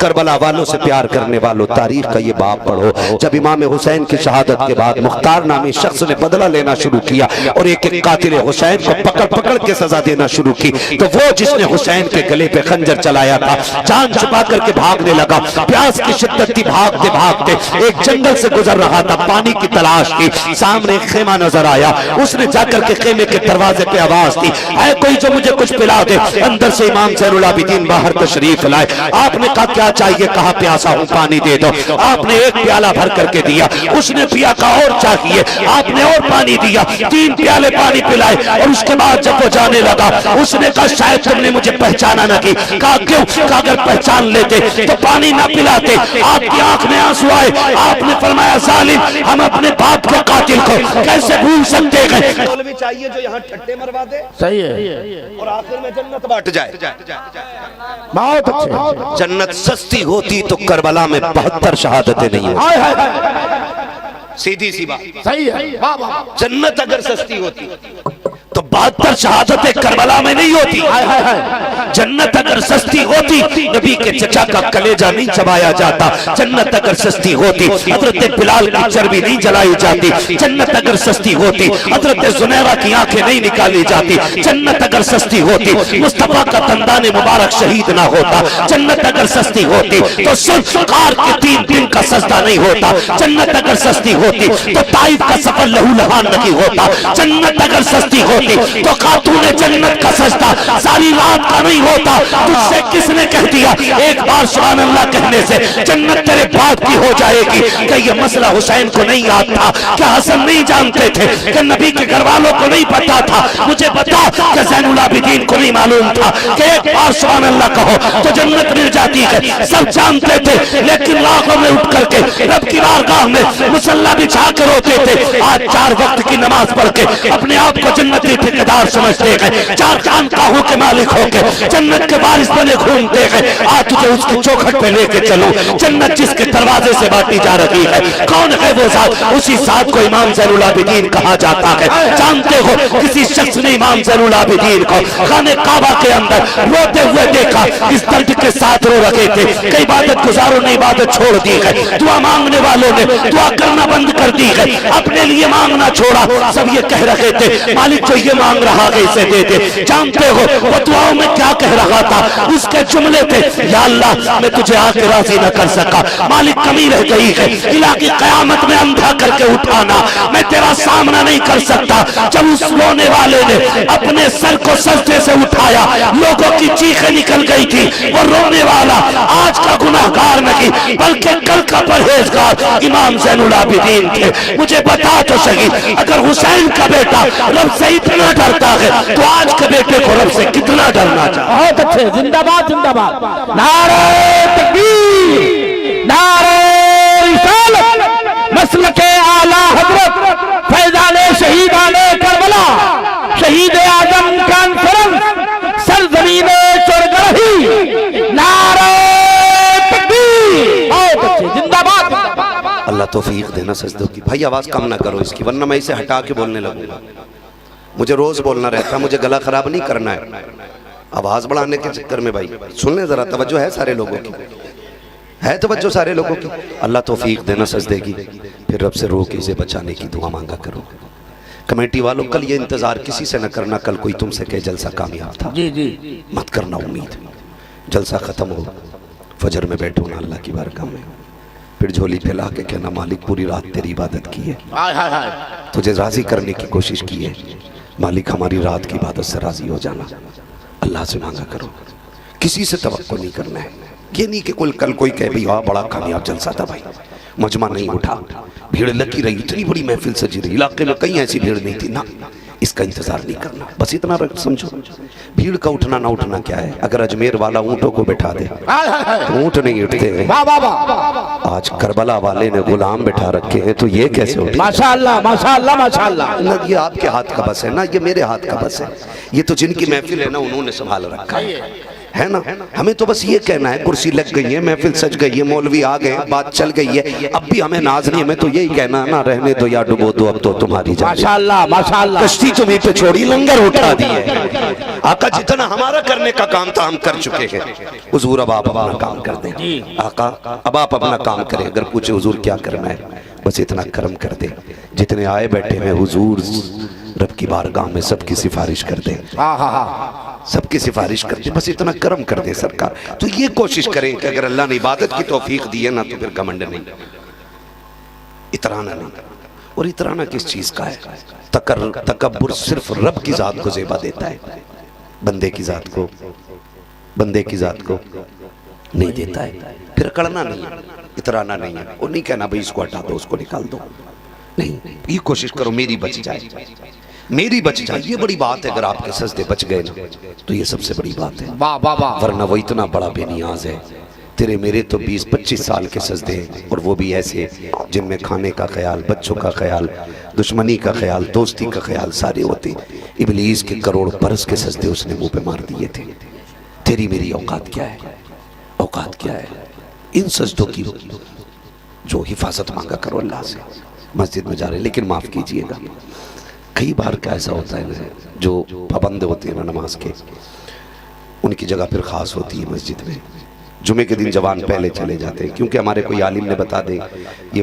Karbala वालों से प्यार करने वालों, तारीख का ये बाब पढ़ो। जब इमाम हुसैन की शहादत के बाद मुख्तार नामी शख्स ने बदला लेना शुरू किया और एक एक कातिल हुसैन को पकड़ पकड़ के सजा देना शुरू की, तो वो जिसने हुसैन के गले पे खंजर चलाया था जान छुपा करके भागने लगा। प्यास की शिद्दत थी, भागते भागते एक जंगल से गुजर रहा था, पानी की तलाश की। सामने एक खेमा नजर आया, उसने जाकर के खेमे के दरवाजे पे आवाज दी, ऐ कोई जो मुझे कुछ पिला दे। अंदर से इमाम ज़ैनुल आबिदीन बाहर तशरीफ लाए। आपने कहा क्या चाहिए? कहा प्यासा हूं, पानी दे दो। आपने एक प्याला भर करके दिया, उसने पिया, कहा और चाहिए। आपने और पानी दिया, 3 प्याले पानी पिलाए। और उसके बाद जब वो जाने लगा, उसने कहा शायद तुमने मुझे पहचाना ना की। कहा क्यों? कहा अगर पहचान लेते तो पानी ना पिलाते। आपकी आंख में आंसू आए। आपने फरमाया जालिम, हम अपने बाप के कातिल को कैसे भूल सकते हैं? मौलवी चाहिए जो यहाँ ठट्टे मरवा दे, सही है, और आखिर में जन्नत बांट जाए। बहुत अच्छे। जन्नत सस्ती होती तो करबला में 72 शहादतें नहीं होती। सीधी सी बात, सही है। जन्नत अगर सस्ती होती तो 72 शहादतें करबला में नहीं होती। जन्नत अगर सस्ती होती नबी के चचा का कलेजा नहीं चबाया जाता। जन्नत अगर सस्ती होती हजरत बिलाल की चर्बी नहीं जलाई जाती। जन्नत अगर सस्ती होती हजरत जुनैरा की आंखें नहीं निकाली जाती। जन्नत अगर सस्ती होती मुस्तफा का तंदाने मुबारक शहीद ना होता। जन्नत अगर सस्ती होती तो सुल्फ़कार के 3 दिन का सजदा नहीं होता। जन्नत अगर सस्ती होती तो ताइफ का सफर लहू लहान नहीं होता। जन्नत अगर सस्ती होती तो खातूने जन्नत का सजदा सारी रात का नहीं होता। तुझसे किसने कह दिया एक बार सुभान अल्लाह कहने से जन्नत तेरे बाप की हो जाएगी? क्या ये मसला हुसैन को नहीं याद था? क्या हसन नहीं जानते थे? क्या नबी के घर वालों को नहीं पता था? मुझे बता, क्या ज़ैनुल आबिदीन को नहीं मालूम था कि एक बार सुभान अल्लाह कहो तो जन्नत मिल जाती है? सब जानते थे, लेकिन राहों में उठ करके रब की बारगाह में मुसल्ला बिछा कर रोते थे। आज 4 वक्त की नमाज पढ़ के अपने आप को जन्नती ठेकेदार समझते हैं, 4 खानकाहों के मालिक होकर जन्नत के बारिश बने घूमते हैं। आज तुझे उसकी चौखट पे लेके चलो, जन्नत जिसके दरवाजे से बांटी जा रही है। कौन है वो जात? उसी जात को इमाम ज़ैनुल आबिदीन कहा जाता है। जानते हो किसी शख्स ने इमाम ज़ैनुल आबिदीन को खाने काबा के अंदर रोते हुए देखा, इस दर्द के साथ रो रहे थे। कई इबादत गुजारों ने इबादत छोड़ दी है, दुआ मांगने वालों ने दुआ करना बंद कर दी है, अपने लिए मांगना छोड़ा। सब ये कह रहे थे मालिक जो ये मांग रहा है इसे दे दे। जानते हो वो दुआओं में क्या कह रहा था? उसके जुमले थे, या अल्लाह मैं तुझे आके राजी न कर सका, मालिक कमी रह गई है, इलाकी कयामत में अंधा करके उठाना, मैं तेरा सामना नहीं कर सकता। जब उस रोने वाले ने अपने सर को सजदे से उठाया, लोगों की चीखें निकल गई थी। वो रोने वाला आज का गुनाहगार नहीं बल्कि कल का परहेजगार इमाम ज़ैनुल आबिदीन थे। मुझे बता तो सही, अगर हुसैन का बेटा रब से इतना डरता है तो आज के बेटे को रब से कितना डरना चाहिए? बहुत अच्छे, जिंदाबाद जिंदाबाद, नारे तकबीर, नारे रिसालत, मसलके आला हजरत फैजाने शहीदाने करबला, शहीद आजम कॉन्फ्रेंस सरजमीने चुरगढ़ी, नारे तकबीर। बहुत अच्छे, जिंदाबाद। अल्लाह तौफीक देना सजदों की। भाई आवाज कम ना करो इसकी, वरना मैं इसे हटा के बोलने लगूंगा। मुझे रोज बोलना रहता है, मुझे गला खराब नहीं करना है आवाज बढ़ाने के चक्कर में। भाई सुन ले जरा, तवज्जो है सारे लोगों की, है तवज्जो सारे लोगों की। अल्लाह तौफीक देना सजदे की। फिर रब से रो के इसे बचाने की दुआ मांगा करो। कमेटी वालों कल ये इंतजार किसी से न करना, कल कोई तुमसे कहे जलसा कामयाब था, जी जी मत करना उम्मीद। जलसा खत्म हो, फजर में बैठो ना अल्लाह की बारगाह में, फिर झोली फैला के कहना मालिक पूरी रात तेरी इबादत की है, तुझे राजी करने की कोशिश की है, मालिक हमारी रात की इबादत से राजी हो जाना। अल्लाह से मांगा करो, किसी से तवक्को नहीं करना है। ये नहीं कि कल कोई कहे भाई हाँ बड़ा कामयाब जलसा था, भाई मजमा नहीं उठा, भीड़ लगी रही, इतनी बड़ी महफिल सजी रही, इलाके में कहीं ऐसी भीड़ नहीं थी ना, इसका इंतजार नहीं करना। बस इतना समझो, भीड़ का उठना ना उठना क्या है। अगर अजमेर वाला ऊंटों को बैठा दे, ऊंट नहीं उठते। आज करबला वाले ने गुलाम बैठा रखे हैं, तो ये कैसे उठे? माशाअल्लाह माशाअल्लाह माशाअल्लाह। ना ये आपके हाथ का बस है, ना ये मेरे हाथ का बस है, ये तो जिनकी महफिल है ना उन्होंने संभाल रखा है ना। हमें तो बस ये कहना है, कुर्सी लग गई है, महफिल सज गई है, मौलवी आ गए, बात चल गई है, अब भी हमें नाज नहीं, हमें तो यही कहना है ना, रहने दो या डुबो दो, अब तो तुम्हारी जान। माशाअल्लाह माशाअल्लाह, कश्ती तुम्हें पे छोड़ी, लंगर उठा दिए। आका जितना हमारा करने का काम था हम कर चुके हैं, हुजूर अब आप अपना काम कर दें। आका अब आप अपना काम करें, अगर पूछे हुजूर क्या करना है, बस इतना करम कर दे, जितने आए बैठे हैं हुजूर रब की बारगाह में सबकी सिफारिश कर दे, सबकी सिफारिश कर दे, बस इतना करम कर दे सरकार। तो ये कोशिश करें कि अगर अल्लाह ने इबादत की तौफीक दी है ना, तो फिर घमंड नहीं, इतराना नहीं। और इतराना किस चीज का है? तकब्बुर सिर्फ रब की जात को ज़ेबा देता है, बंदे की जात को, बंदे की जात को नहीं देता है। फिर अकड़ना नहीं है, इतराना नहीं है, और नहीं कहना भाई इसको हटा दो, उसको निकाल दो, नहीं। ये कोशिश करो मेरी बच जाए, मेरी बच जाए, ये बड़ी बात है। अगर आपके सजदे बच गए ना, तो ये सबसे बड़ी बात है। वाह वाह वाह, वरना वो इतना बड़ा बेनियाज है। तेरे मेरे तो 20-25 साल के सजदे हैं, और वो भी ऐसे जिनमें खाने का ख्याल, बच्चों का ख्याल, दुश्मनी का ख्याल, दोस्ती का ख्याल सारे होते। इब्लीस के करोड़ बरस के सजदे उसने मुंह पे मार दिए थे। तेरी मेरी औकात क्या है? औकात क्या है? इन सजदों की जो हिफाजत मांगा करो अल्लाह से। मस्जिद में जा रहे, लेकिन माफ़ कीजिएगा, कई बार क्या ऐसा होता है ना, जो पाबंद होते हैं ना नमाज के, उनकी जगह फिर ख़ास होती है मस्जिद में। जुमे के दिन जवान पहले चले जाते हैं, क्योंकि हमारे कोई आलिम ने बता दें, ये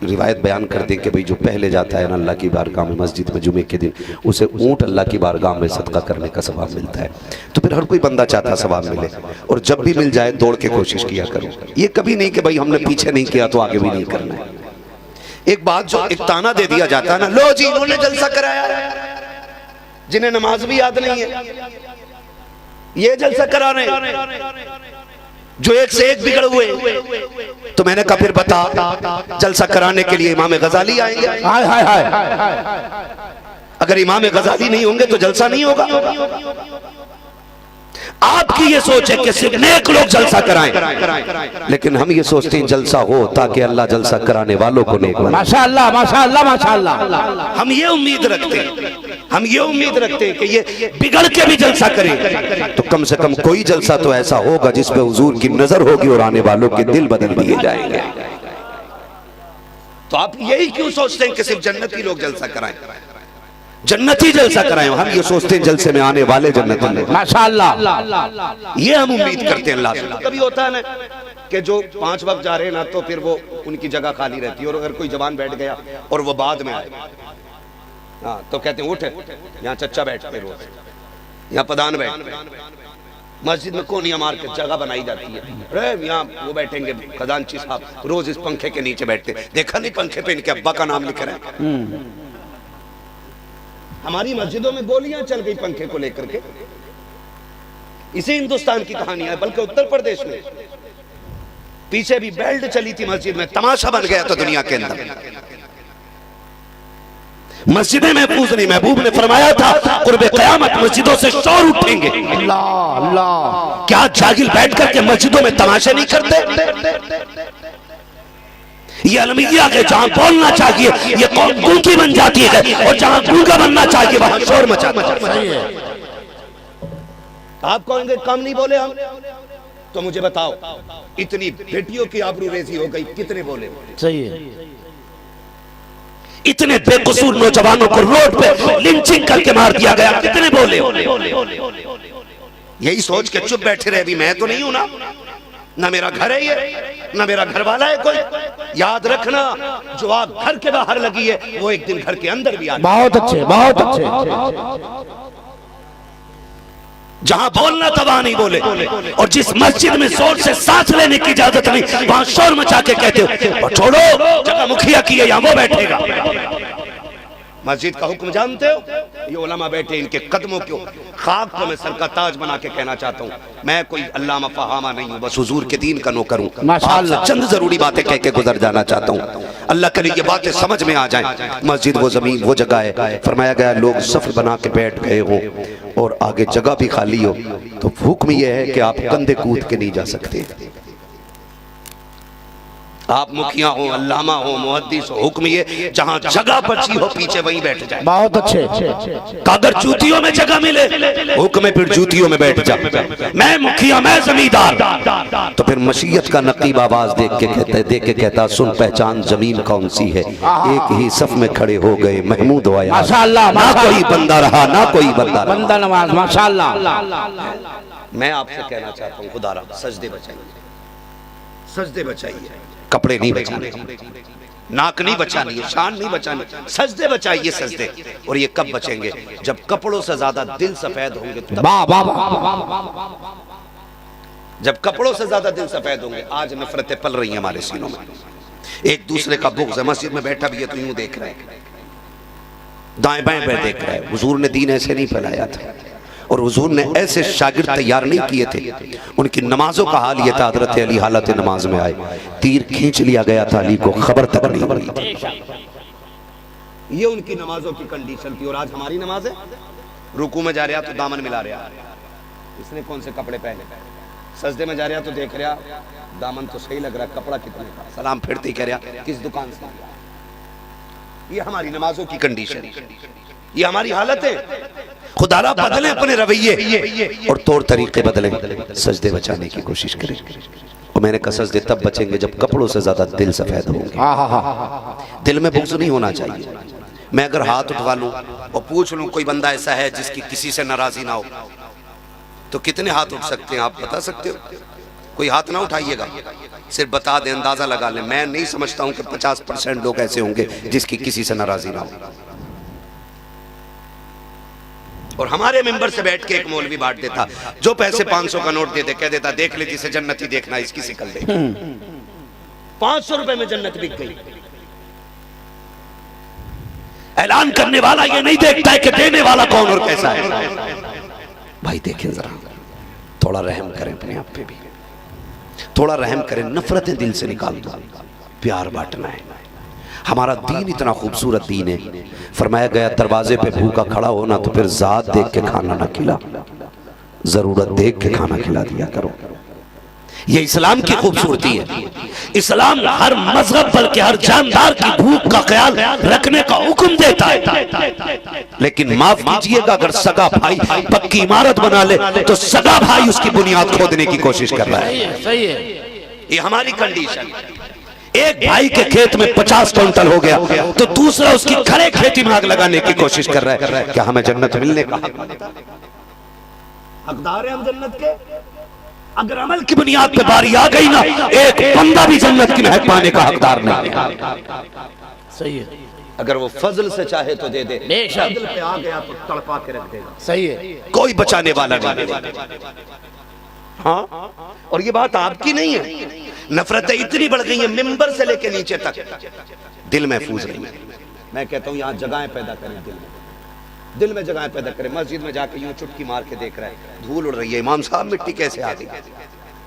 रिवायत बयान कर दें कि भाई जो पहले जाता है ना अल्लाह की बारगाह में मस्जिद में जुमे के दिन, उसे ऊँट अल्लाह की बारगाह में सदका करने का सवाब मिलता है। तो फिर हर कोई बंदा चाहता सवाब मिले, और जब भी मिल जाए दौड़ के कोशिश किया करो। ये कभी नहीं कि भाई हमने पीछे नहीं किया तो आगे भी नहीं करना है। एक बात जो एक ताना दे दिया जाता है ना, लो जी इन्होंने जलसा कराया, जिन्हें नमाज भी याद नहीं है, ये जलसा करा रहे हैं, जो एक से एक बिगड़ हुए। तो मैंने कहा फिर बता, जलसा कराने के लिए इमाम गजाली आएंगे? हाय हाय हाय, अगर इमाम गजाली नहीं होंगे तो जलसा नहीं होगा। आपकी ये सोच है कि सिर्फ नेक लोग जलसा कराएं, लेकिन हम ये सोचते हैं जलसा हो ताकि अल्लाह जलसा कराने वालों को नेक बनाए। माशाअल्लाह माशाअल्लाह माशाअल्लाह, हम ये उम्मीद रखते हैं, हम ये उम्मीद रखते हैं कि ये बिगड़ के भी जलसा करें, तो कम से कम कोई जलसा तो ऐसा होगा जिसपे हुजूर की नजर होगी और आने वालों के दिल बदल दिए जाएंगे। तो आप यही क्यों सोचते हैं कि सिर्फ जन्नती लोग जलसा कराएं, जन्नती जलसा कराएं? हम ये सोचते हैं जलसे में आने वाले जन्नती लोग। माशाअल्लाह, ये हम उम्मीद करते हैं अल्लाह से। कभी होता है ना कि जो 5 वक्त जा रहे हैं ना, तो फिर वो उनकी जगह खाली रहती है, और अगर कोई जवान बैठ गया और वो बाद में आए, हाँ, तो कहते हैं उठ, यहाँ चच्चा बैठते रोज, यहाँ प्रधान बैठ, मस्जिद में कोनिया मार के जगह बनाई जाती है, अरे यहाँ वो बैठेंगे खजानची साहब, रोज इस पंखे के नीचे बैठते। देखा नहीं पंखे पे इनके अब्बा का नाम लिख रहे हैं। हमारी मस्जिदों में गोलियां चल गई पंखे को लेकर के। इसी हिंदुस्तान की कहानी है, बल्कि उत्तर प्रदेश में पीछे भी बेल्ट चली थी मस्जिद में, तमाशा बन गया था दुनिया के अंदर। मस्जिदें महफूज नहीं, महबूब ने फरमाया था कुर्बे क़यामत मस्जिदों से शोर उठेंगे। अल्लाह अल्लाह, क्या जागिल बैठ करके मस्जिदों में तमाशे नहीं करते? ये अलमिया के जहां बोलना चाहिए ये कौम गूंगी बन जाती है, और जहां गूंगा बनना चाहिए वहां शोर मचाता है। आप कहेंगे कम नहीं बोले हम, तो मुझे बताओ इतनी बेटियों की आबरूरेजी हो गई, कितने बोले? सही है। इतने बेकसूर नौजवानों को रोड पे लिंचिंग करके मार दिया गया, कितने बोले? यही सोच के चुप बैठे रहे, भी मैं तो नहीं हूं ना मेरा घर है ये, ना मेरा घर वाला है कोई। याद रखना, जो आग घर के बाहर लगी है वो एक दिन घर के अंदर भी आती है। बहुत अच्छे बहुत अच्छे। जहां बोलना था वहां नहीं बोले, और जिस मस्जिद में जोर से सांस लेने की इजाजत नहीं वहां शोर मचा के कहते हो छोड़ो, जगह मुखिया की है, यहाँ वो बैठेगा। मस्जिद का हुक्म जानते हो? ये उलमा बैठे, इनके कदमों को खाक को मैं सर का ताज बना के कहना चाहता हूँ, मैं कोई अल्लामा फहामा नहीं हूँ, बस हुजूर के दीन का नौकर हूँ। माशाअल्लाह चंद जरूरी बातें कह के गुजर जाना चाहता हूँ, अल्लाह करे ये बातें समझ में आ जाएं। मस्जिद वो जमीन वो जगह है, फरमाया गया लोग सफ बना के बैठ गए हो और आगे जगह भी खाली हो, तो हुक्म यह है कि आप कंधे कूद के नहीं जा सकते, आप मुखिया हो, अल्लामा हो, मुहद्दिस हो, हुक्म ये जहां जगह बची हो पीछे वहीं बैठ जाए। बहुत अच्छे। अगर जूतियों में जगह मिले हुक्म है फिर जूतियों में बैठ जा। मैं मुखिया, मैं जमींदार, तो फिर मशीयत का नकीब आवाज देख के कहता सुन पहचान जमीन कौन सी है। एक ही सफ में खड़े हो गए महमूद आया, माशाअल्लाह, ना कोई बंदा रहा ना कोई बंदा रहा। बंदा नवाज माशाअल्लाह। मैं आपसे कहना चाहता हूँ खुदारा सजदे बचाइए, सजदे बचाइए, कपड़े नहीं बचाने, नाक नहीं बचानी है, शान नहीं बचानी, सजदे बचाइए सजदे। और ये कब बचेंगे? जब कपड़ों से ज्यादा दिल सफेद होंगे। वाह वाह वाह। जब कपड़ों से ज्यादा दिल सफेद होंगे। आज नफरतें पल रही हैं हमारे सीनों में, एक दूसरे का बुग़्ज़ है। मस्जिद में बैठा भी है तो यूं देख रहे हैं, दाएं बाएं पे देख रहा है। हुजूर ने दीन ऐसे नहीं फैलाया था और हुजूर ने ऐसे शागिर्द तैयार नहीं किए थे। उनकी नमाजों का हाल ये था, हज़रत अली हालत नमाज में आए, तीर खींच लिया गया था, अली को खबर तक नहीं पड़ी थी। ये उनकी नमाजों की कंडीशन थी। और आज हमारी नमाज है, रुकू में जा रहा तो दामन मिला रहा, इसने कौन से कपड़े पहने, सजदे में जा रहा तो देख रहा दामन तो सही लग रहा, कपड़ा कितने का, सलाम फिरते ही कह रहा किस दुकान से। ये हमारी नमाजों की कंडीशन, ये हमारी हालत है। खुदारा बदले अपने रवैये और तौर तरीके बदलें, सजदे बचाने की कोशिश करें। और मैंने कहा सजदे तब बचेंगे जब कपड़ों से ज्यादा दिल सफेद होंगे। दिल में बुग़्ज़ नहीं होना चाहिए। मैं अगर हाथ उठवा लूं और पूछ लूं कोई बंदा ऐसा है जिसकी किसी से नाराजी ना हो, तो कितने हाथ उठ सकते हैं आप बता सकते हो? कोई हाथ ना उठाइएगा, सिर्फ बता दें, अंदाजा लगा लें। मैं नहीं समझता हूं कि 50% लोग ऐसे होंगे जिसकी किसी से नाराजी ना हो। और हमारे मेंबर से बैठ के एक मौलवी बांट देता, जो पैसे 500 का नोट दे दे, कह देता देख ले जिसे जन्नत ही देखना, इसकी सिकल दे। 500 रुपए में जन्नत बिक गई। ऐलान करने वाला ये नहीं देखता है कि देने वाला कौन और कैसा है। भाई देखें जरा, थोड़ा रहम करें अपने आप पे भी, थोड़ा रहम करें। नफरतें दिल से निकाल दो, प्यार बांटना है। हमारा दीन इतना खूबसूरत दीन है। फरमाया गया दरवाजे पे भूखा खड़ा होना तो फिर जात देख के खाना ना खिला, जरूरत देख के खाना खिला दिया करो। ये इस्लाम की खूबसूरती है। इस्लाम हर मजहब बल्कि हर जानदार की भूख का ख्याल रखने का हुक्म देता है। लेकिन माफ कीजिएगा, अगर सगा भाई पक्की इमारत बना ले तो सगा भाई उसकी बुनियाद खोदने की कोशिश कर रहा है। सही है। ये हमारी कंडीशन। एक भाई के खेत में 50 क्विंटल हो गया तो दूसरा उसकी खड़े खेती में आग लगाने की कोशिश कर रहा है। क्या हमें जन्नत मिलने का हकदार है हम जन्नत के? अगर अमल की बुनियाद पे बारी आ गई ना, एक बंदा भी जन्नत की महक पाने का हकदार नहीं है। सही है। अगर वो फजल से चाहे तो दे दे, बेशक फजल पे आ गया तो तड़पा के रख देगा। सही है। कोई बचाने वाला नहीं। हाँ, और ये बात आपकी नहीं है। नफरतें इतनी बढ़ गई हैं, मिंबर से लेके नीचे तक दिल महफूज नहीं है। मैं कहता हूँ यहाँ जगहें पैदा करें, दिल में जगहें पैदा करें। मस्जिद में जाके यूं चुटकी मार के देख रहा है, धूल उड़ रही है, इमाम साहब मिट्टी कैसे आ गई,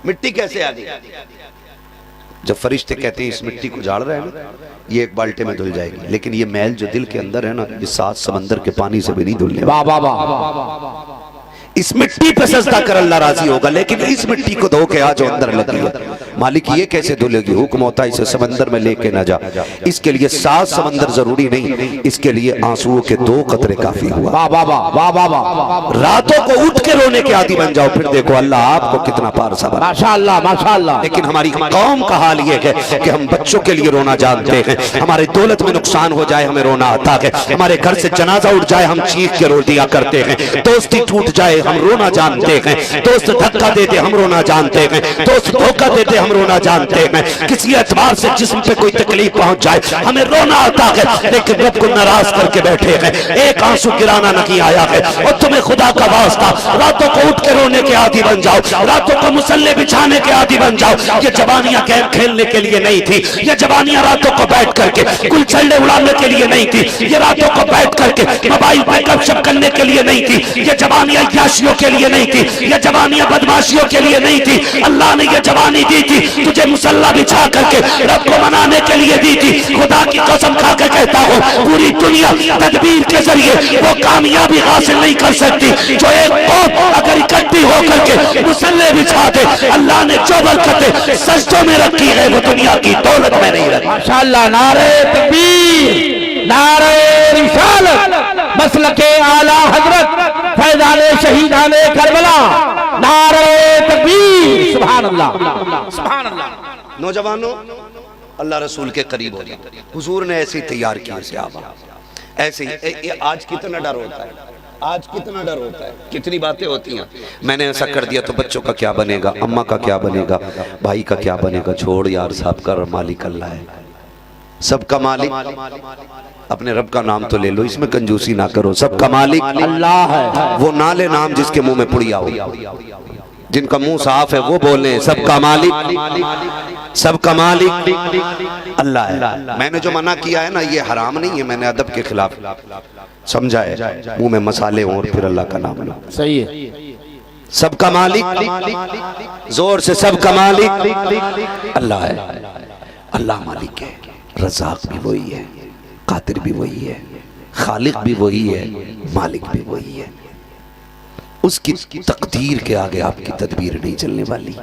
मिट्टी कैसे आ गई? जब फरिश्ते कहते हैं इस मिट्टी को झाड़ रहे हैं ना, ये एक बाल्टे में धुल जाएगी, लेकिन ये मैल जो दिल के अंदर है ना, ये 7 समंदर के पानी से भी नहीं धुलने। वाह वाह वाह। इस मिट्टी पे सजदा कर अल्लाह राजी होगा, लेकिन इस मिट्टी को धो के आज अंदर लगी है। मालिक ये कैसे धुलेगी? हुक्म होता है इसे समंदर में लेके ना जा। इसके लिए 7 समंदर जरूरी नहीं, इसके लिए आंसुओं के 2 कतरे काफी हुआ। वाह वाह वाह वाह वाह। रातों को उठ के रोने के आदी बन जाओ, फिर देखो अल्लाह आपको कितना पार सबर। माशाअल्लाह माशाअल्लाह। लेकिन हमारी कौम का हाल ये है कि हम बच्चों के लिए रोना जानते हैं, हमारे दौलत में नुकसान हो जाए हमें रोना आता है, हमारे घर से जनाजा उठ जाए हम चीख के रो दिया करते हैं, दोस्ती टूट जाए हम रोना जानते हैं, दोस्त धक्का देते हम रोना जानते हैं, दोस्त धोखा देते हम रोना जानते हैं, किसी एतबार से जिस्म पे कोई तकलीफ पहुंच जाए हमें रोना आता है। लेकिन रब को नाराज करके बैठे हैं, एक आंसू गिराना नहीं आया है। और तुम्हें खुदा का वास्ता, रातों को उठ के रोने के आदी बन जाओ, रातों को मुसल्ले बिछाने के आदी बन जाओ। ये जवानियां गेम खेलने के लिए नहीं थी, ये जवानियां रातों को बैठ करके गुलछल्ले उड़ाने के लिए नहीं थी, ये रातों को बैठ करके मोबाइल पे गपशप करने के लिए नहीं थी, ये जवानियां याशियों के लिए नहीं थी, ये जवानियां बदमाशियों के लिए नहीं थी। अल्लाह ने ये जवानी दी थी थी, तुझे मुसल्ला बिछा करके रब को मनाने के लिए दी थी। खुदा की कसम खा के कहता हूँ, पूरी दुनिया तदबीर के जरिए वो कामयाबी हासिल नहीं कर सकती जो एक कौम अगर इकट्ठी होकर के मुसल्ले बिछा दे। अल्लाह ने जो बरकतें सजदों में रखी है वो दुनिया की दौलत में नहीं रखी। माशाअल्लाह, नारे तकबीर, नारे रिसालत, मसलके आला हजरत फैजाने शहीदाने करबला, नारे तकबीर, सुभान अल्लाह, सुभान अल्लाह। नौजवानों, अल्लाह रसूल के करीब हो जाए। हुजूर ने ऐसे तैयार किया सहाबा, ऐसे ही। आज कितना डर होता है, आज कितना डर होता है, कितनी बातें होती हैं। मैंने ऐसा कर दिया तो बच्चों का क्या बनेगा, अम्मा का क्या बनेगा, भाई का क्या बनेगा। छोड़ यार, साहब का मालिक अल्लाह है, सबका मालिक अपने रब का नाम तो ले लो, इसमें कंजूसी ना करो। सबका मालिक अल्लाह है। वो ना ले नाम जिसके मुंह में पुड़िया हो, जिनका मुंह साफ है वो बोले सबका मालिक, सबका मालिक अल्लाह है। मैंने जो मना किया है ना, ये हराम नहीं है, मैंने अदब के खिलाफ समझा है। मुंह में मसाले हों और फिर अल्लाह का नाम लो, सही है। सबका मालिक, जोर से सबका मालिक अल्लाह है। अल्लाह मालिक है, रज़ाक भी वही है, कादिर भी वही है, खालिक भी वही है, मालिक भी वही है। उसकी तकदीर के आगे आपकी तदबीर नहीं चलने वाली।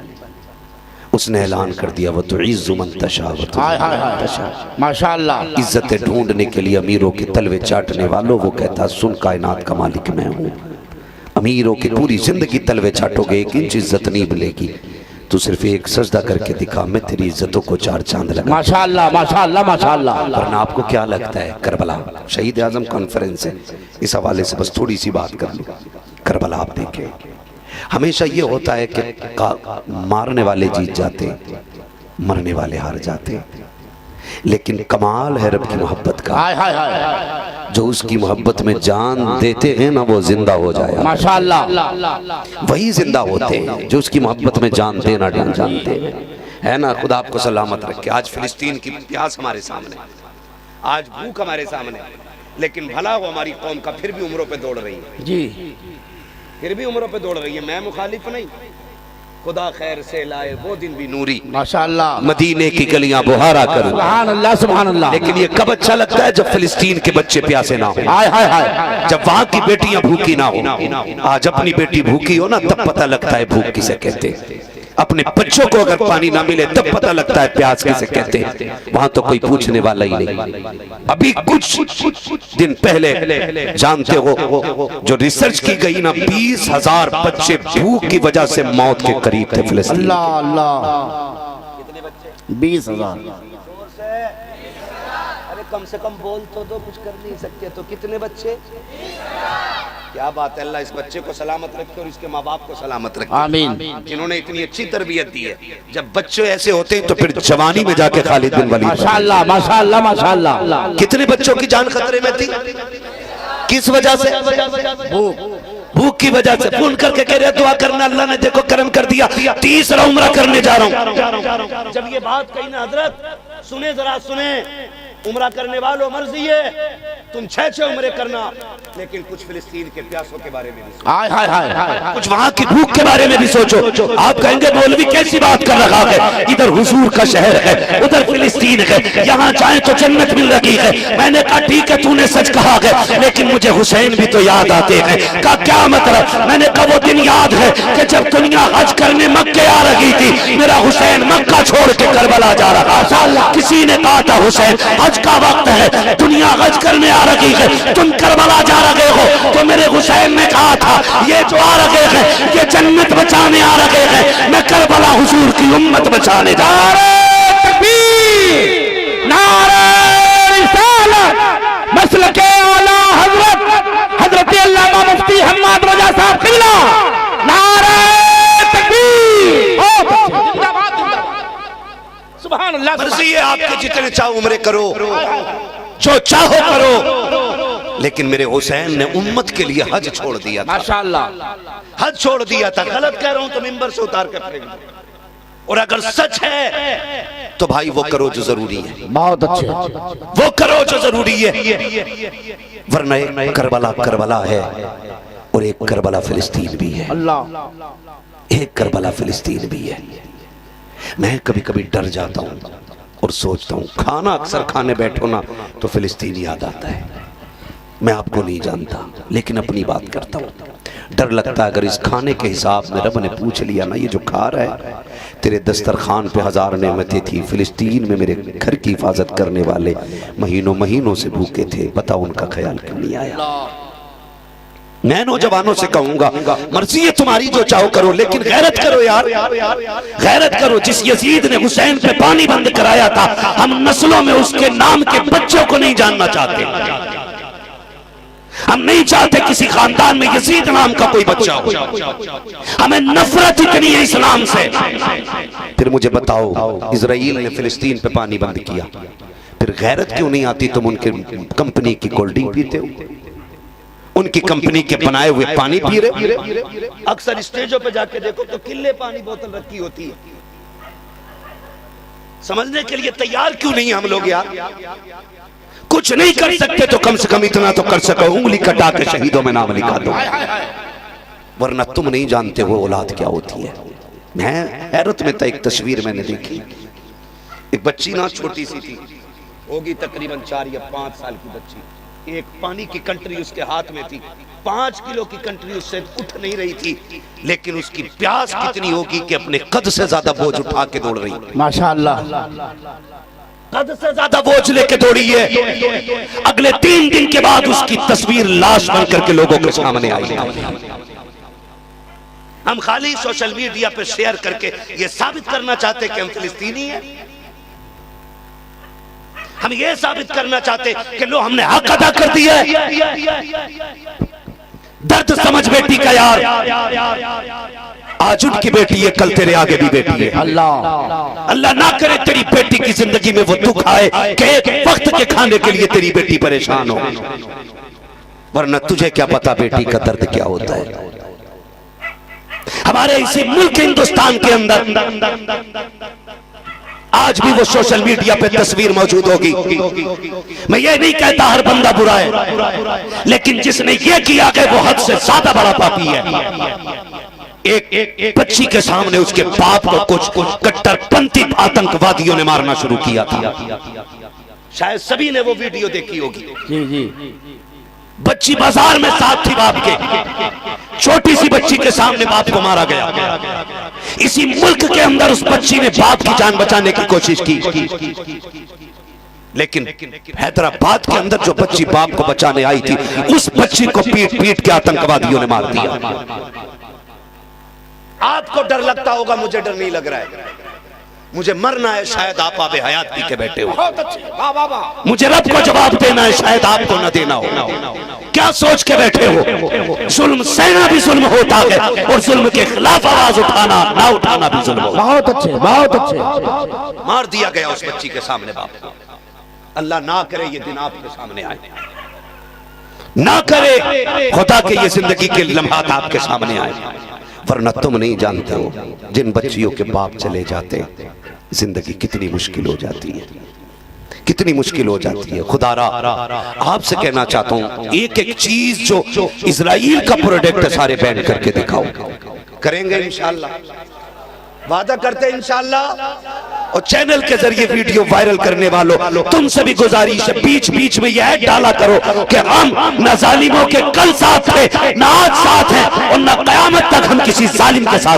उसने ऐलान कर दिया, वो तो इज़्ज़ु मन तशा व तशा। माशाअल्लाह, इज्जतें ढूंढने के लिए अमीरों के तलवे चाटने वालों, वो कहता सुन कायनात का मालिक मैं हूँ। अमीरों की पूरी जिंदगी तलवे चाटोगे, एक इंच इज्जत नहीं मिलेगी। तू सिर्फ एक सजदा करके दिखा, मैं तेरी इज्जतों को चार चांद लगा। माशाअल्लाह, माशाअल्लाह, माशाअल्लाह। वरना आपको क्या लगता है, करबला शहीद आजम कॉन्फ्रेंस है, इस हवाले से बस थोड़ी सी बात कर लो। करबला आप देखें, हमेशा ये होता है कि मारने वाले जीत जाते, मरने वाले हार जाते। लेकिन कमाल है रब की मोहब्बत का, हाय हाय हाय, जो उसकी मोहब्बत में जान देते हैं ना, वो जिंदा हो जाए। माशाअल्लाह, वही जिंदा होते हैं जो उसकी मोहब्बत में जान देना नहीं जानते हैं, है ना। खुदा आपको सलामत रखे। आज फिलिस्तीन की प्यास हमारे सामने, आज भूख हमारे सामने, लेकिन भला वो हमारी कौम का फिर भी उम्रों पे दौड़ रही है जी, फिर भी उम्रों पे दौड़ रही है। मैं मुखालिफ नहीं, खुदा खैर से लाए वो दिन भी नूरी, माशाअल्लाह, मदीने की गलियां बुहारा कर। सुभान अल्लाह, सुभान अल्लाह। लेकिन ये कब अच्छा लगता है, जब फिलिस्तीन के बच्चे प्यासे ना हो, हाय हाय हाय, जब वहां की बेटियां भूखी ना हो। आज अपनी बेटी भूखी हो ना, तब पता लगता है भूख किसे कहते हैं। अपने बच्चों को अगर पानी ना मिले तब पता लगता है प्यास किसे कहते हैं। वहां तो कोई पूछने वाला ही नहीं। अभी कुछ दिन पहले जानते हो जो रिसर्च की गई ना, 20,000 बच्चे भूख की वजह से मौत के करीब थे फिलिस्तीन। अल्लाह अल्लाह, 20,000। अरे कम से कम बोल तो दो, कुछ कर नहीं सकते तो कितने बच्चे। क्या बात है, अल्लाह इस बच्चे को सलामत रखे और इसके माँ बाप को सलामत रखे, आमीन। जिन्होंने इतनी अच्छी तरबियत दी है। जब बच्चे ऐसे होते हैं तो फिर जवानी में जाके खालिद बिन वलीद, माशाअल्लाह, माशाअल्लाह, माशाअल्लाह। कितने बच्चों की जान खतरे में थी, किस वजह से, भूख की वजह से। फोन करके कह रहे दुआ करना, अल्लाह ने देखो करम कर दिया, 30 उम्रा करने जा रहा हूँ। जब ये बात कही ना हजरत, सुने जरा सुने, उम्रा करने वालों मर्जी है तुम 6 उम्रे करना, लेकिन कुछ फिलिस्तीन के प्यासों के बारे में भी सोचो, हाय हाय हाय, कुछ वहाँ की भूख के बारे में भी सोचो। आप कहेंगे मौलवी कैसी बात कर रहा है, इधर हुजूर का शहर है, उधर फिलिस्तीन है, यहाँ जाए तो जन्नत मिल रही है। मैंने कहा ठीक है तूने सच कहा है, लेकिन मुझे हुसैन भी तो याद आते हैं। का क्या मतलब, मैंने कहा वो दिन याद है कि जब दुनिया हज करने मक्के आ रही थी, मेरा हुसैन मक्का छोड़ के करबला जा रहा था। किसी ने कहा था हुसैन हज का वक्त है, दुनिया हज करने आ रही है, तुम करबला जा रहे हो। तो मेरे हुसैन ने कहा था ये जो आ रहे हैं ये जन्नत बचाने आ रहे हैं, मैं करबला हुजूर की उम्मत बचाने जा रहा हूं। नारे रिसालत, मसलके आला हजरत हजरत अल्लामा मुफ्ती हम्माद रजा साहब किबला, नारे तकबीर, जिंदाबाद जिंदाबाद, सुभान अल्लाह। मर्जी है आपके, जितने चाहो उम्रे करो, जो चाहो करो, लेकिन मेरे हुसैन ने उम्मत के लिए हज छोड़ दिया था, माशाअल्लाह, हज छोड़ दिया था। गलत कह रहा हूं तो मिंबर से उतार कर फेंक दो, और अगर सच है तो भाई वो करो जो जरूरी है, बहुत अच्छे, वो करो जो जरूरी है। वरना एक करबला करबला है और एक करबला फिलिस्तीन भी है, अल्लाह, एक करबला फिलिस्तीन भी है। मैं कभी कभी डर जाता हूँ और सोचता हूँ, खाना अक्सर खाने बैठो ना तो फिलिस्तीन याद आता है। मैं आपको नहीं जानता लेकिन अपनी बात करता हूँ। डर लगता है अगर इस खाने के हिसाब में रब ने पूछ लिया ना, ये जो खा रहा है, तेरे दस्तरखान पे हजार नेमतें थी, फिलिस्तीन में मेरे घर की हिफाजत करने वाले महीनों महीनों से भूखे थे, बताओ उनका ख्याल क्यों नहीं आया। मैं नौजवानों से कहूंगा, मर्जी है तुम्हारी, जो चाहो करो, लेकिन गैरत करो यार, गैरत करो। जिस यजीद ने हुसैन पे पानी बंद कराया था, हम नस्लों में उसके नाम के बच्चों को नहीं जानना चाहते। हम नहीं चाहते किसी खानदान में यजीद नाम का कोई बच्चा हो। हमें नफरत इतनी है इस्लाम से। फिर मुझे बताओ, इजराइल ने फिलिस्तीन पे पानी बंद किया, फिर गैरत क्यों नहीं आती? तुम उनके कंपनी की कोल्ड ड्रिंक पीते हो, उनकी कंपनी के बनाए हुए पानी पी रहे। अक्सर स्टेजों पे जाके देखो तो किले पानी बोतल रखी होती है। समझने के लिए तैयार क्यों नहीं हम लोग यार? कुछ नहीं कर सकते तो कम से कम इतना तो कर सको, उंगली कटा के शहीदों में नाम लिखा दो, वरना तुम नहीं जानते वो औलाद क्या होती है। मैं हैरत में था, एक तस्वीर मैंने देखी, एक बच्ची ना छोटी सी थी, होगी तकरीबन 4 या 5 साल की बच्ची, एक पानी की कंट्री उसके हाथ में थी, 5 किलो की कंट्री उससे उठ नहीं रही थी, लेकिन उसकी प्यास कितनी होगी कि अपने कद से ज्यादा बोझ उठा के दौड़ रही। माशाअल्लाह, कद से ज्यादा बोझ लेके दौड़ी है। अगले 3 दिन के बाद उसकी तस्वीर लाश बन करके लोगों के सामने आई। हम खाली सोशल मीडिया पे शेयर करके ये साबित करना चाहते कि हम फिलिस्तीनी हैं। हम ये साबित करना चाहते कि लो हमने हक अदा कर दिया है। दर्द समझ बेटी का यार, आज उनकी बेटी है, कल तेरे आगे भी बेटी है। अल्लाह ना करे तेरी बेटी की जिंदगी में वो दुख आए कि एक वक्त के खाने के लिए तेरी बेटी परेशान हो, वरना तुझे क्या पता बेटी का दर्द क्या होता है। हमारे इसी मुल्क हिंदुस्तान के अंदर आज भी वो सोशल मीडिया पे तस्वीर मौजूद होगी। मैं ये नहीं कहता हर बंदा बुरा है, लेकिन जिसने ये किया कि वो हद से ज्यादा बड़ा पापी है। एक बच्ची के सामने उसके बाप को कुछ कट्टरपंथी आतंकवादियों ने मारना शुरू किया था। शायद सभी ने वो वीडियो देखी होगी। जी जी, बच्ची बाजार में साथ थी बाप के, छोटी सी बच्ची के सामने बाप को मारा गया। इसी मुल्क के अंदर उस बच्ची ने बाप की जान बचाने की कोशिश की, लेकिन हैदराबाद के अंदर जो बच्ची बाप को बचाने आई थी, उस बच्ची को पीट पीट के आतंकवादियों ने मार दिया। आपको डर लगता होगा, मुझे डर नहीं लग रहा है। मुझे मरना है, शायद आप आबे हयात पी के बैठे हो। मुझे रब को जवाब देना है, शायद आपको न देना हो। क्या सोच के बैठे हो? जुल्म सहना भी जुल्म होता है, और जुल्म के खिलाफ आवाज उठाना ना उठाना भी जुल्म होता है। बहुत अच्छे, बहुत अच्छे। मार दिया गया उस बच्ची के सामने बाप को। अल्लाह ना करे ये दिन आपके सामने आए, ना करे खुदा के ये जिंदगी के लम्हात आपके सामने आए, वरना तुम नहीं जानते हो जिन बच्चियों के बाप चले जाते जिंदगी कितनी मुश्किल हो जाती है, कितनी मुश्किल हो जाती है। खुदारा आपसे कहना चाहता हूँ, एक एक चीज जो इजराइल का प्रोडक्ट है सारे बैन करके दिखाओ। करेंगे इंशाल्लाह, वादा करते हैं इंशाल्लाह। और चैनल के जरिए वीडियो वायरल करने वालों, तुमसे भी गुजारिश है, बीच बीच में यह डाला करो कि हम न जालिमों के कल साथ थे, न आज साथ हैं, और न कयामत तक हम किसी जालिम के साथ।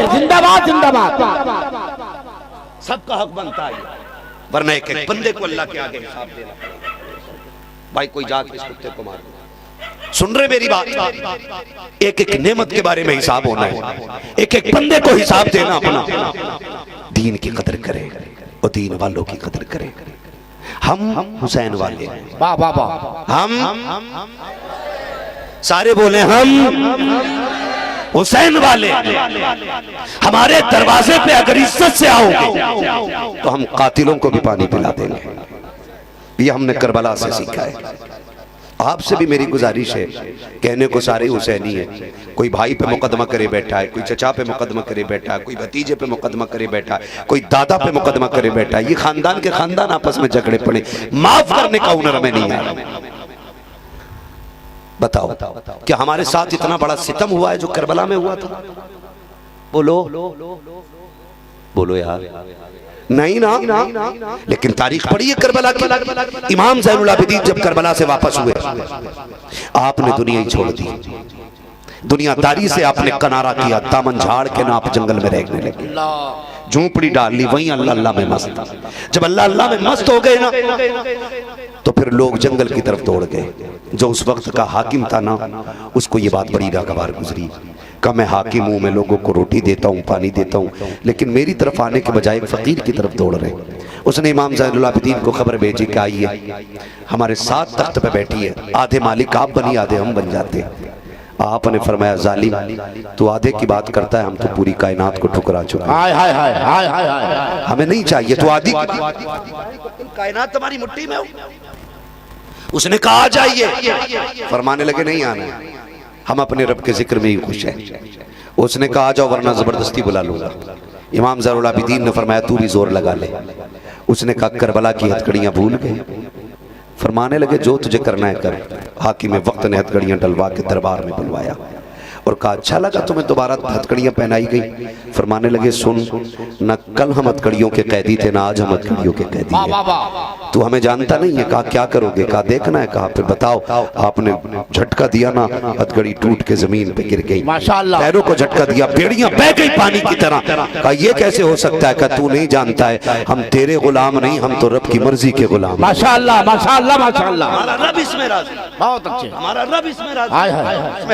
जिंदाबाद जिंदाबाद। सबका हक बनता है, वरना एक एक बंदे को अल्लाह के आगे हिसाब देना पड़ेगा। भाई कोई जाके इस कुत्ते को मार, सुन रहे मेरी बात? एक एक नेमत के बारे में हिसाब होना है, एक एक बंदे को हिसाब देना अपना। दीन की कदर करें और दीन वालों की कदर करें। हम हुसैन वाले हैं, वाह वाह वाह। हम सारे बोले हम हुसैन वाले। हमारे दरवाजे पे अगर इज्जत से आओगे तो हम कातिलों को भी पानी पिला देंगे। ये हमने करबला से सीखा है। आपसे भी मेरी गुजारिश है, कहने को सारे हुसैनी है, कोई भाई पे मुकदमा करे बैठा है, कोई चचा पे मुकदमा करे बैठा है, कोई भतीजे पे मुकदमा करे बैठा है, कोई दादा पे मुकदमा करे बैठा है। ये खानदान के खानदान आपस में झगड़े पड़े, माफ करने का हुनर हमें नहीं है। बताओ क्या हमारे साथ इतना बड़ा सितम हुआ है जो करबला में हुआ था? बोलो बोलो यार, नहीं ना। लेकिन तारीख पढ़ी है करबला की। इमाम ज़ैनुल आबिदीन जब करबला से वापस हुए, आपने दुनिया ही छोड़ दी। दुनियादारी से आपने किनारा किया, दामन झाड़ के ना आप जंगल में रहने लगे, झोंपड़ी डाल ली, वहीं अल्लाह अल्लाह में मस्त। जब अल्लाह अल्लाह में मस्त हो गए ना, तो फिर लोग जंगल की तरफ दौड़ गए। जो उस वक्त का हाकिम था ना, उसको ये बात बड़ी नागवार गुजरी। कहा मैं हाकिम हूँ, मैं लोगों को रोटी देता हूँ, पानी देता हूँ, लेकिन मेरी तरफ आने के बजाय फकीर की तरफ दौड़ रहे। उसने इमाम ज़ैनुल आबिदीन को खबर भेजी कि आइए हमारे साथ तख्त पे बैठी है, आधे मालिक आप बनी, आधे हम बन जाते। आपने फरमाया जालिम, तू आधे की बात करता है, हम तो पूरी कायनात को ठुकरा चुके हैं, हमें नहीं चाहिए तू आधी कायनात तुम्हारी मुट्ठी में हो। उसने कहा आ जाइए, फरमाने लगे नहीं आना, हम अपने रब के जिक्र में ही खुश हैं। उसने कहा आ जाओ वरना जबरदस्ती बुला लूंगा। इमाम ज़ैनुल आबिदीन ने फरमाया तू भी जोर लगा ले। उसने कहा करबला की हथकड़ियां भूल गए। फरमाने लगे जो तुझे करना है कर। हाकिम वक्त ने हथकड़ियां डलवा के दरबार में बुलवाया और कहा अच्छा लगा तुम्हें दोबारा हथकड़ियां पहनाई गई। फरमाने लगे सुन, न कल हम हथकड़ियों के कैदी थे, ना आज हम हथकड़ियों के कैदी हैं। तू हमें जानता नहीं है। कहा क्या करोगे? कहा देखना है। कहा फिर बताओ। आपने झटका दिया ना, हथकड़ी टूट के जमीन पे गिर गई, माशाअल्लाह। पैरों को झटका दिया, बेड़ियां बह गई पानी की तरह। कहा ये कैसे हो सकता है? कहा तू नहीं जानता है, हम तेरे गुलाम नहीं, हम तो रब की मर्जी के गुलाम। माशाअल्लाह माशाअल्लाह माशाअल्लाह, हमारा रब इसमें राजी, बहुत अच्छे, हमारा रब इसमें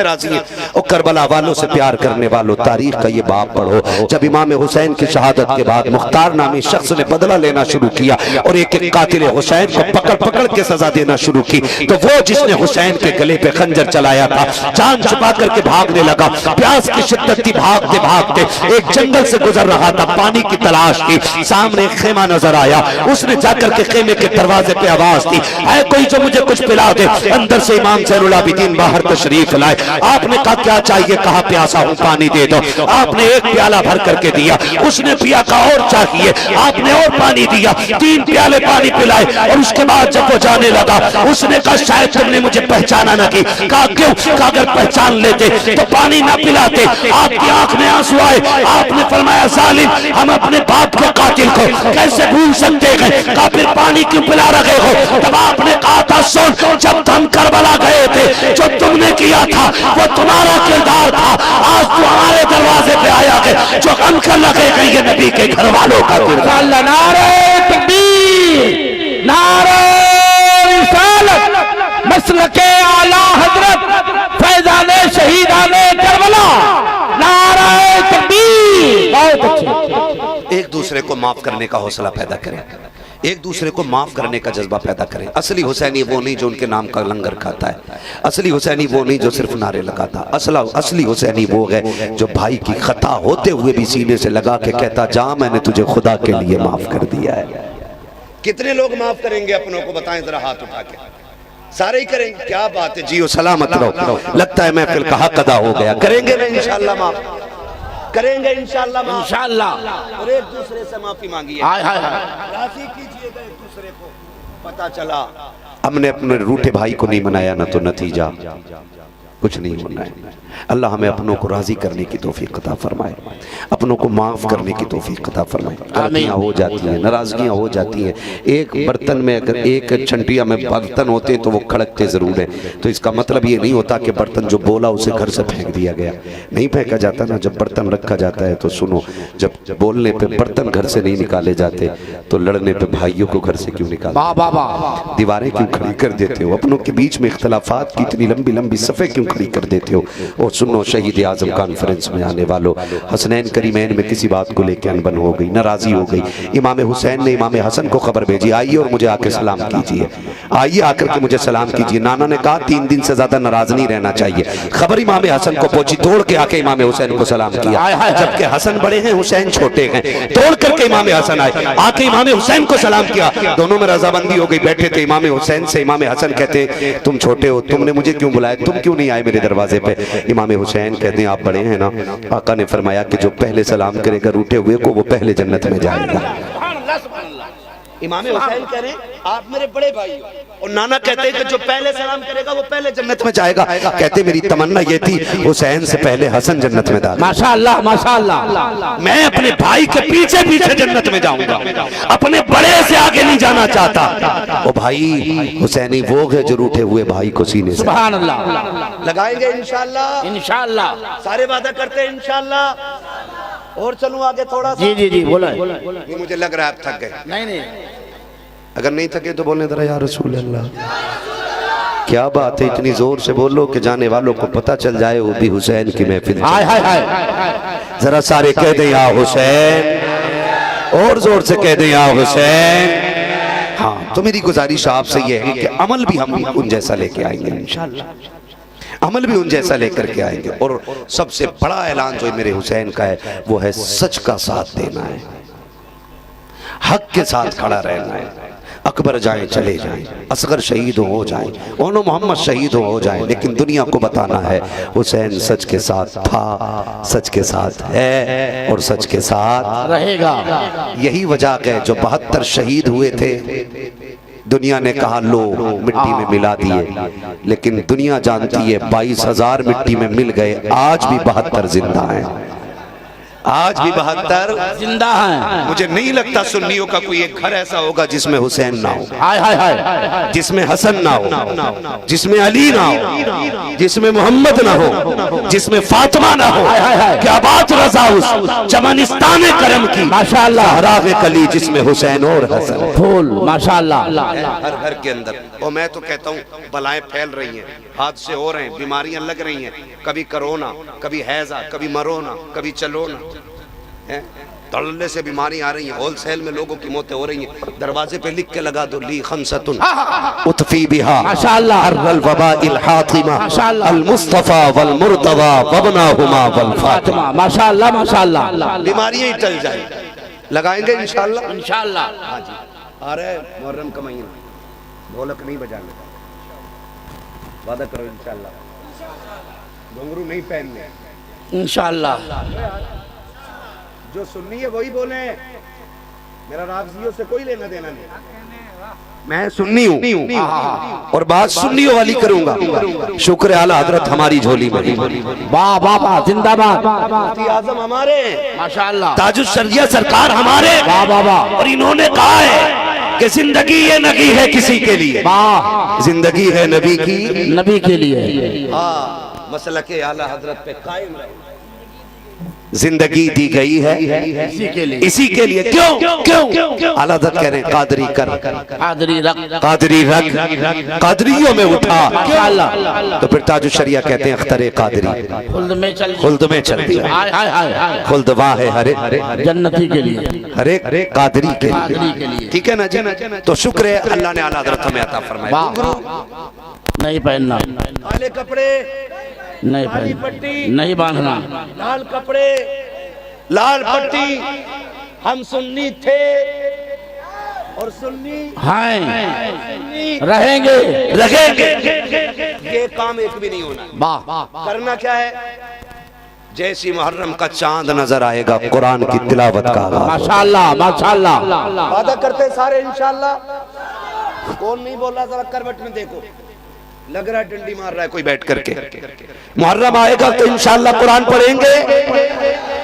राजी है। और करबला वालों से प्यार करने वालों, तारीख का ये बाब पढ़ो। जब इमाम हुसैन की शहादत के बाद मुख्तार नामी शख्स ने बदला लेना शुरू किया और एक एक कातिल हुसैन को पकड़ पकड़ के सजा देना शुरू की, तो वो जिसने हुसैन के गले पे खंजर चलाया था, जान छुपा करके भागने लगा। प्यास की शिद्दत थी, भागते भागते एक जंगल से गुजर रहा था, पानी की तलाश की। सामने एक खेमा नजर आया, उसने जाकर के खेमे के दरवाजे पे आवाज दी, है कोई जो मुझे कुछ पिला दे। अंदर से इमाम ज़ैनुल आबिदीन बाहर तशरीफ लाए। आपने कहा क्या चाहिए? कहा प्यासा हूं, पानी दे दो। आपने एक प्याला भर करके दिया, उसने पिया। कहा और चाहिए? आपने और पानी दिया, 3 प्याले पानी पिलाए। और उसके बाद जब वो जाने लगा, उसने कहा शायद तुमने मुझे पहचाना ना की। कहा क्यों? कहा अगर पहचान लेते तो पानी ना पिलाते। आपकी आंख में आंसू आए। आपने फरमाया जालिम, हम अपने बाप के कातिल को कैसे भूल सकते हैं? कहा फिर पानी क्यों पिला रहे हो? तब आपने कहा था सुन, जब हम करबला गए थे, जो तुमने किया था वो तुम्हारा किरदार था। आज तो हमारे दरवाजे पे आया है, जो हम कर लगे हैं ये नबी के घर वालों का किरदार। नारे तकबीर, नारे रिसालत, मसलके आला हजरत, फैजाने शहीदाने करबला, नारे तकबीर। बहुत अच्छे। एक दूसरे को माफ करने का हौसला पैदा करें, एक दूसरे को माफ करने का जज्बा पैदा करें। असली हुसैनी वो नहीं जो उनके नाम का लंगर खाता है, असली हुसैनी वो नहीं जो सिर्फ नारे लगाता। असली हुसैनी वो है जो भाई की खता होते हुए भी सीने से लगा के कहता जा मैंने तुझे खुदा के लिए माफ कर दिया है। कितने लोग माफ करेंगे अपनों को? बताएं जरा हाथ उठा के। सारे ही करेंगे? क्या बात है, जियो सलामत रहो। लगता है महफिल का हक अदा हो गया। करेंगे ना इंशाअल्लाह? माफ करेंगे इंशाअल्लाह, इंशाअल्लाह। और एक दूसरे से माफी मांगिए, राजी कीजिएगा एक दूसरे को। पता चला हमने अपने रूठे भाई को नहीं मनाया ना, तो नतीजा कुछ नहीं होना है। अल्लाह हमें अपनों को राजी करने की तौफीक अता फरमाए, अपनों को माफ करने की तौफीक अता फरमाए। गलतियां हो जाती हैं, नाराजगियां हो जाती हैं। एक बर्तन में अगर एक छंटिया में बर्तन होते हैं तो वो खड़कते जरूर हैं, तो इसका मतलब ये नहीं होता कि बर्तन जो बोला उसे घर से फेंक दिया गया। नहीं फेंका जाता ना, जब बर्तन रखा जाता है तो सुनो, जब बोलने पे बर्तन घर से नहीं निकाले जाते तो लड़ने पे भाइयों को घर से क्यों निकालते? दीवारें क्यों खड़ी कर देते हो? अपनों के बीच में इख्तलाफात की इतनी लंबी लंबी सफ़े क्यों खड़ी कर देते हो? और सुनो, शहीद आजम कॉन्फ्रेंस में आने वालों, हसनैन करीमैन में किसी बात को लेकर अनबन हो गई, नाराजी हो गई। इमाम हुसैन ने इमाम हसन को खबर भेजी, आइए और मुझे आके सलाम कीजिए, आइए आकर के मुझे सलाम कीजिए। नाना ने कहा 3 दिन से ज्यादा नाराज नहीं रहना चाहिए। खबर इमाम हसन को पहुंची, दौड़ के आके इमाम हुसैन को सलाम किया। जबकि हसन बड़े हैं, हुसैन छोटे हैं। दौड़ करके इमाम हसन आए, आके इमाम हुसैन को सलाम किया। दोनों में रजाबंदी हो गई। बैठे थे इमाम हुसैन से इमाम हसन कहते तुम छोटे हो, तुमने मुझे क्यों बुलाया, तुम क्यों नहीं आए मेरे दरवाजे पे? इमाम हुसैन कहते हैं आप बड़े हैं ना। आका ने फरमाया कि जो पहले सलाम करेगा रूठे हुए को, वो पहले जन्नत में जाएगा। इमाम हुसैन कह रहे हैं आप मेरे बड़े भाई हो, और नाना कहते हैं कि जो पहले सलाम करेगा वो पहले जन्नत में जाएगा। कहते मेरी तमन्ना ये थी हुसैन से पहले हसन जन्नत में दाखिल। माशाअल्लाह माशाअल्लाह। मैं अपने भाई के पीछे पीछे जन्नत में जाऊंगा, अपने बड़े से आगे नहीं जाना चाहता। वो भाई हुसैनी वो है जो रूठे हुए भाई को सीने से सुभान अल्लाह लगाएंगे इंशाअल्लाह। इंशाअल्लाह सारे वादा करते हैं इंशाअल्लाह। और चलूं आगे थोड़ा सा? जी जी जी बोला। ये मुझे लग रहा है आप थक गए। नहीं नहीं अगर नहीं थके तो बोलने जरा या रसूल अल्लाह। क्या बात है, इतनी जोर से बोलो कि जाने वालों को पता चल जाए वो भी हुसैन की महफिल। हाय हाय हाय। जरा सारे कह दें या हुसैन, और जोर से कह दें या हुसैन। हाँ, तो मेरी गुजारिश आपसे ये है कि अमल भी हम उन जैसा लेके आएंगे इंशाअल्लाह। अमल भी उन जैसा लेकर के आएंगे। और सबसे बड़ा ऐलान जो मेरे हुसैन का है वो है सच का साथ देना है, हक के साथ खड़ा रहना है। अकबर जाए चले जाएं, असगर शहीद हो जाएं, ओनो मोहम्मद शहीद हो जाएं, लेकिन दुनिया को बताना है हुसैन सच के साथ था, सच के साथ है और सच के साथ रहेगा। यही वजह है जो 72 शहीद हुए थे, दुनिया ने कहा लो मिट्टी में मिला दिए, लेकिन दुनिया जानती है 22,000 मिट्टी में मिल गए, आज भी 72 जिंदा हैं। आज भी 72 जिंदा हैं। मुझे नहीं लगता सुन्नियों का कोई एक घर ऐसा होगा जिसमें हुसैन ना हो, हाय हाय हाय। जिसमें हसन ना हो, जिसमें अली ना हो, जिसमें मोहम्मद ना हो, जिसमें फातिमा ना हो। क्या बात रजा उस चमनिस्तान करम की माशाअल्लाह, हराग कली जिसमें हुसैन और हसन फूल माशाअल्लाह। हर घर के अंदर। और मैं तो कहता हूँ बलाएं फैल रही हैं, हादसे हो रहे हैं, बीमारियां लग रही हैं, कभी कोरोना, कभी हैजा, कभी मरोना, कभी चलोना, तड़ने से बीमारी आ रही है, होलसेल में लोगों की मौतें हो रही हैं। दरवाजे पे लिख के लगा दो ली खमसतुन उतफी बिहा माशाअल्लाह अर्रल वबाइल हातिमा अल मुस्तफा वल मुर्तवा वबनाहुमा वल फातिमा। माशाअल्लाह माशाअल्लाह। बीमारियां ही टल जाए, लगाएंगे इंशाअल्लाह। इंशाअल्लाह। हाँ जी, आ रहा है मुहर्रम का महीना, ढोलक नहीं बजाने का, वादा करो इंशाअल्लाह। घुंघरू नहीं पहनने इंशाअल्लाह। जो सुन्नी है वही बोले, मेरा राफ़ज़ियों से कोई लेना देना नहीं। मैं सुन्नी हूँ और बात सुन्नियों वाली करूंगा। शुक्र आला हजरत हमारी झोली में। वाह वाह वाह, जिंदाबाद। आजम हमारे माशाअल्लाह, ताजुल शरिया सरकार हमारे। वाह वाह वाह। और इन्होंने कहा है कि जिंदगी ये नगी है किसी के लिए, वाह, जिंदगी है नबी की, नबी के लिए। हाँ, मसला के आला हजरत पे कायम रहे। जिंदगी दी गई है इसी के लिए। क्यों क्यों आला हज़रत कह रहे हैं कादरी कर, कादरी रख, कादरी रख, कादरियों में उठा। तो फिर ताजुल शरिया कहते हैं अख्तरे कादरी खुल्द में चल, खुल्द में चलती है। हाय हाय हाय। खुल्द वाह है हरे जन्नती के लिए, हरे कादरी के के लिए। ठीक है ना जी? तो शुक्र है अल्लाह ने आला हज़रत हमें अता फरमाया। नहीं पहनना, काले कपड़े नहीं पहनना, नहीं बांधना, लाल कपड़े, लाल पट्टी। हम सुन्नी थे और सुन्नी हैं, रहेंगे लगेंगे। ये काम एक भी नहीं होना। वाह, करना क्या है? जैसी मुहर्रम का चांद नजर आएगा कुरान की तिलावत का आगाज। माशाअल्लाह माशाअल्लाह। वादा करते सारे इंशाअल्लाह। कौन नहीं बोल रहा? जरा करवट में देखो, लग रहा है डंडी मार रहा है कोई बैठ करके। मुहर्रम आएगा तो इंशाअल्लाह कुरान पढ़ेंगे,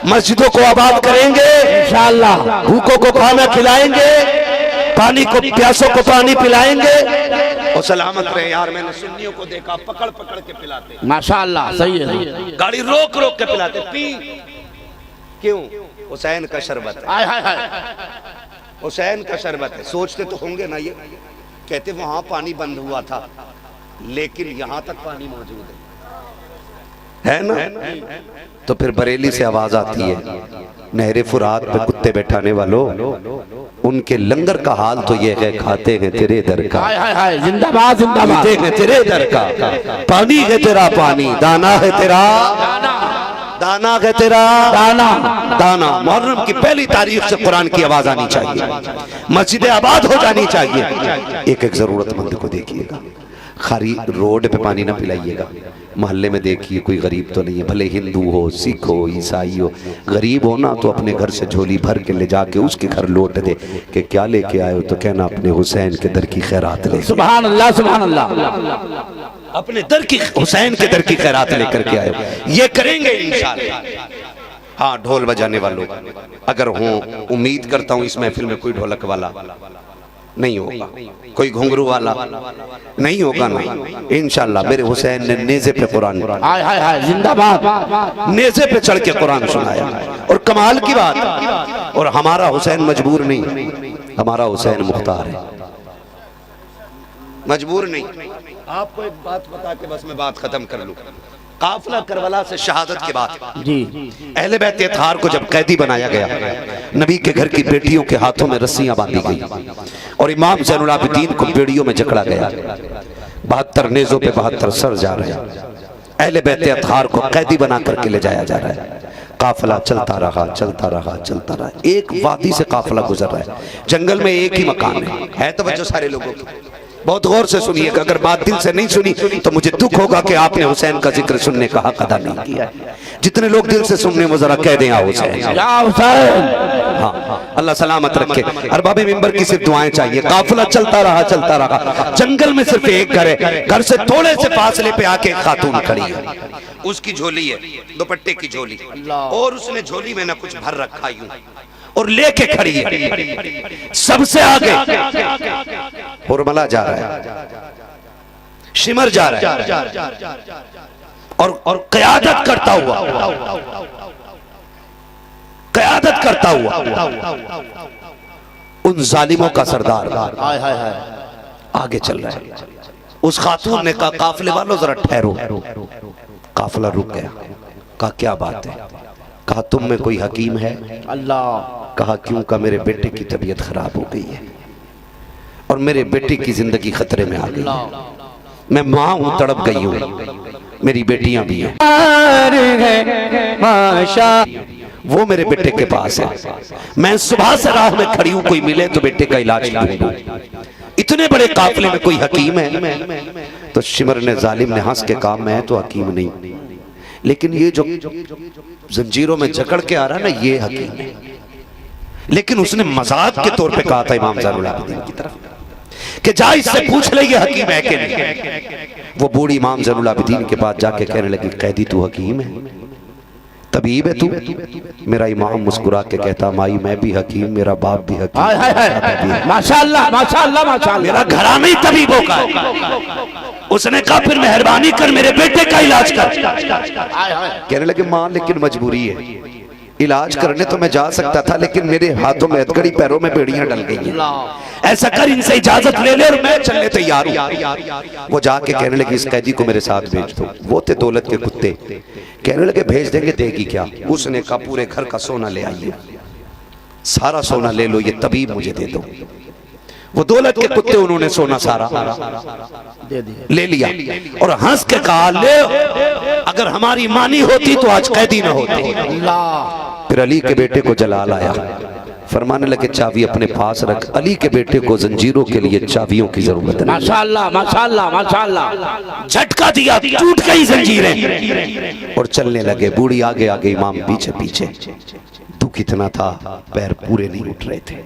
मस्जिदों को आबाद करेंगे इंशाअल्लाह, भूखों को खाना खिलाएंगे, पानी को प्यासों को पानी पिलाएंगे और सलामत रहे। यार मैंने सुन्नियों को देखा पकड़ पकड़ के पिलाते, माशाअल्लाह, सही है। गाड़ी रोक रोक के पिलाते। पी क्यों? हुसैन का शरबत है, हाय हाय हाय। हुसैन का शरबत है। सोचते तो होंगे ना ये, कहते वहां पानी बंद हुआ था लेकिन यहां तक पानी मौजूद है ना? तो फिर बरेली से आवाज आती है, नहरे फुरात पे कुत्ते बैठाने वालों, उनके लंगर का हाल तो ये है, खाते हैं तेरे दर का, हाय हाय हाय, जिंदाबाद जिंदाबाद। पीते हैं तेरे दर का, पानी है तेरा पानी, दाना है तेरा दाना है तेरा दाना। दाना। मुहर्रम की पहली तारीख से कुरान की आवाज आनी चाहिए, मस्जिदें आबाद हो जानी चाहिए। एक एक जरूरतमंद को देखिएगा, खाली रोड पे पानी ना पिलाइएगा, मोहल्ले में देखिए कोई गरीब तो नहीं है, भले हिंदू हो, सिख हो, ईसाई हो, गरीब हो ना तो अपने घर से झोली भर के ले जाके उसके घर लौट दे कि क्या लेके आए हो, तो कहना अपने हुसैन के दर की खैरात ले। सुभान अल्लाह, सुभान अल्लाह। अपने दर की, हुसैन के दर की खैरात लेकर के आए हो। ये करेंगे इंशाअल्लाह। हाँ, ढोल बजाने वालों अगर हो, उम्मीद करता हूँ इस महफिल में कोई ढोलक वाला नहीं होगा, कोई घुंघरू वाला नहीं होगा ना, इंशाअल्लाह। मेरे हुसैन ने नेज़े पे कुरान, हाय हाय हाय, जिंदाबाद, नेज़े पे चढ़ के कुरान सुनाया। और कमाल की बात, और हमारा हुसैन मजबूर नहीं, हमारा हुसैन मुख्तार है, मजबूर नहीं। आपको एक बात बता के बस मैं बात खत्म कर लूं। काफिला करबला से शहादत के बाद जी अहले बैत इत्हार को जब कैदी बनाया गया, नबी के घर की बेटियों के हाथों में रस्सियां बांधी गई और इमाम ज़ैनुल आबिदीन को बेड़ियों में जकड़ा गया। 72 नेज़ों पे 72 सर जा रहे हैं। अहले बैत इत्हार को कैदी बना करके ले जाया जा रहा है। काफिला चलता रहा, चलता रहा, चलता रहा। एक वादी से काफिला गुजर रहा है, जंगल में एक ही मकान है तवज्जो सारे लोगों की, बहुत गौर से सुनिएगा। अगर बात दिल से नहीं सुनी तो मुझे दुख होगा कि आपने हुसैन का जिक्र सुनने का हक अदा नहीं किया। जितने लोग दिल से सुनने वो जरा कह दें या हुसैन, या हुसैन। हाँ, अल्लाह सलामत रखे। अरबाबे मिंबर की सिर्फ दुआएं चाहिए। काफिला चलता रहा, चलता रहा। जंगल में सिर्फ एक घर है, घर से थोड़े से फासले पे आके एक खातून खड़ी है। उसकी झोली है, दुपट्टे की झोली, और उसने झोली में ना कुछ भर रखा यूं और लेके खड़ी है। सबसे आगे हुरमला जा रहा है, शिमर जा रहा है, और क़यादत करता हुआ, क़यादत करता हुआ उन जालिमों का सरदार आगे चल रहा है। उस खातून ने कहा, काफिले वालों जरा ठहरो। काफिला रुक गया। कहा, क्या बात है? कहा, तुम में कोई हकीम है? अल्लाह। कहा, क्यों? का मेरे बेटे की तबीयत खराब हो गई है और मेरे बेटे की जिंदगी खतरे में आ गई है। मैं माँ हूँ, तड़प गई हूँ, मेरी बेटियां भी हैं। वो मेरे बेटे के पास है, मैं सुबह से राह में खड़ी हूँ, कोई मिले तो बेटे का इलाज ढूंढूं। इतने बड़े काफिले में कोई हकीम है? तो शिमर ने, जालिम ने हंस के कहा, मैं तो हकीम नहीं, लेकिन ये जो जंजीरों में जकड़ के आ रहा है ना, ये हकीम है। लेकिन उसने मजाक के तौर पे कहा था इमाम ज़ैनुल आबिदीन की तरफ कि जा इससे पूछ ले ये हकीम है कि नहीं। वो बूढ़ी इमाम ज़ैनुल आबिदीन के पास जाके कहने लगी, कैदी तू हकीम है, तबीब है तू? मेरा इमाम मुस्कुरा के कहता, माई मैं भी हकीम, मेरा बाप भी हकीम, माशाअल्लाह माशाअल्लाह माशाअल्लाह, मेरा घराना ही तबीबों का है। उसने कहा, फिर मेहरबानी कर मेरे बेटे का इलाज कर। कहने लगे, माँ लेकिन मजबूरी है, इलाज करने तो मैं जा सकता था, लेकिन मेरे हाथों में हथकड़ी, पैरों में बेड़ियां डल गई हैं। ऐसा कर, इनसे इजाजत ले ले और मैं चलने तैयार हूं। वो जाके कहने लगे, इस कैदी को मेरे साथ भेज दो। वो थे दौलत के कुत्ते। कहने लगे, भेज देंगे, देगी क्या? उसने कहा, पूरे घर का सोना ले आइए, सारा सोना ले लो, ये तबीब मुझे दे दो। वो दौलत के कुत्ते, उन्होंने सोना सारा ले लिया और हंस के कहा, ले, अगर हमारी मानी होती तो आज कैदी ना होते। फिर अली के बेटे को जलाल आया, फरमाने लगे, चाबी अपने पास रख। अली के बेटे को जंजीरों के लिए चाबियों की जरूरत है। माशाअल्लाह माशाअल्लाह माशाअल्लाह। झटका दिया, टूट गई जंजीरें और चलने लगे। बूढ़ी आगे आगे, इमाम पीछे पीछे। दुख इतना था, पैर पूरे नहीं उठ रहे थे,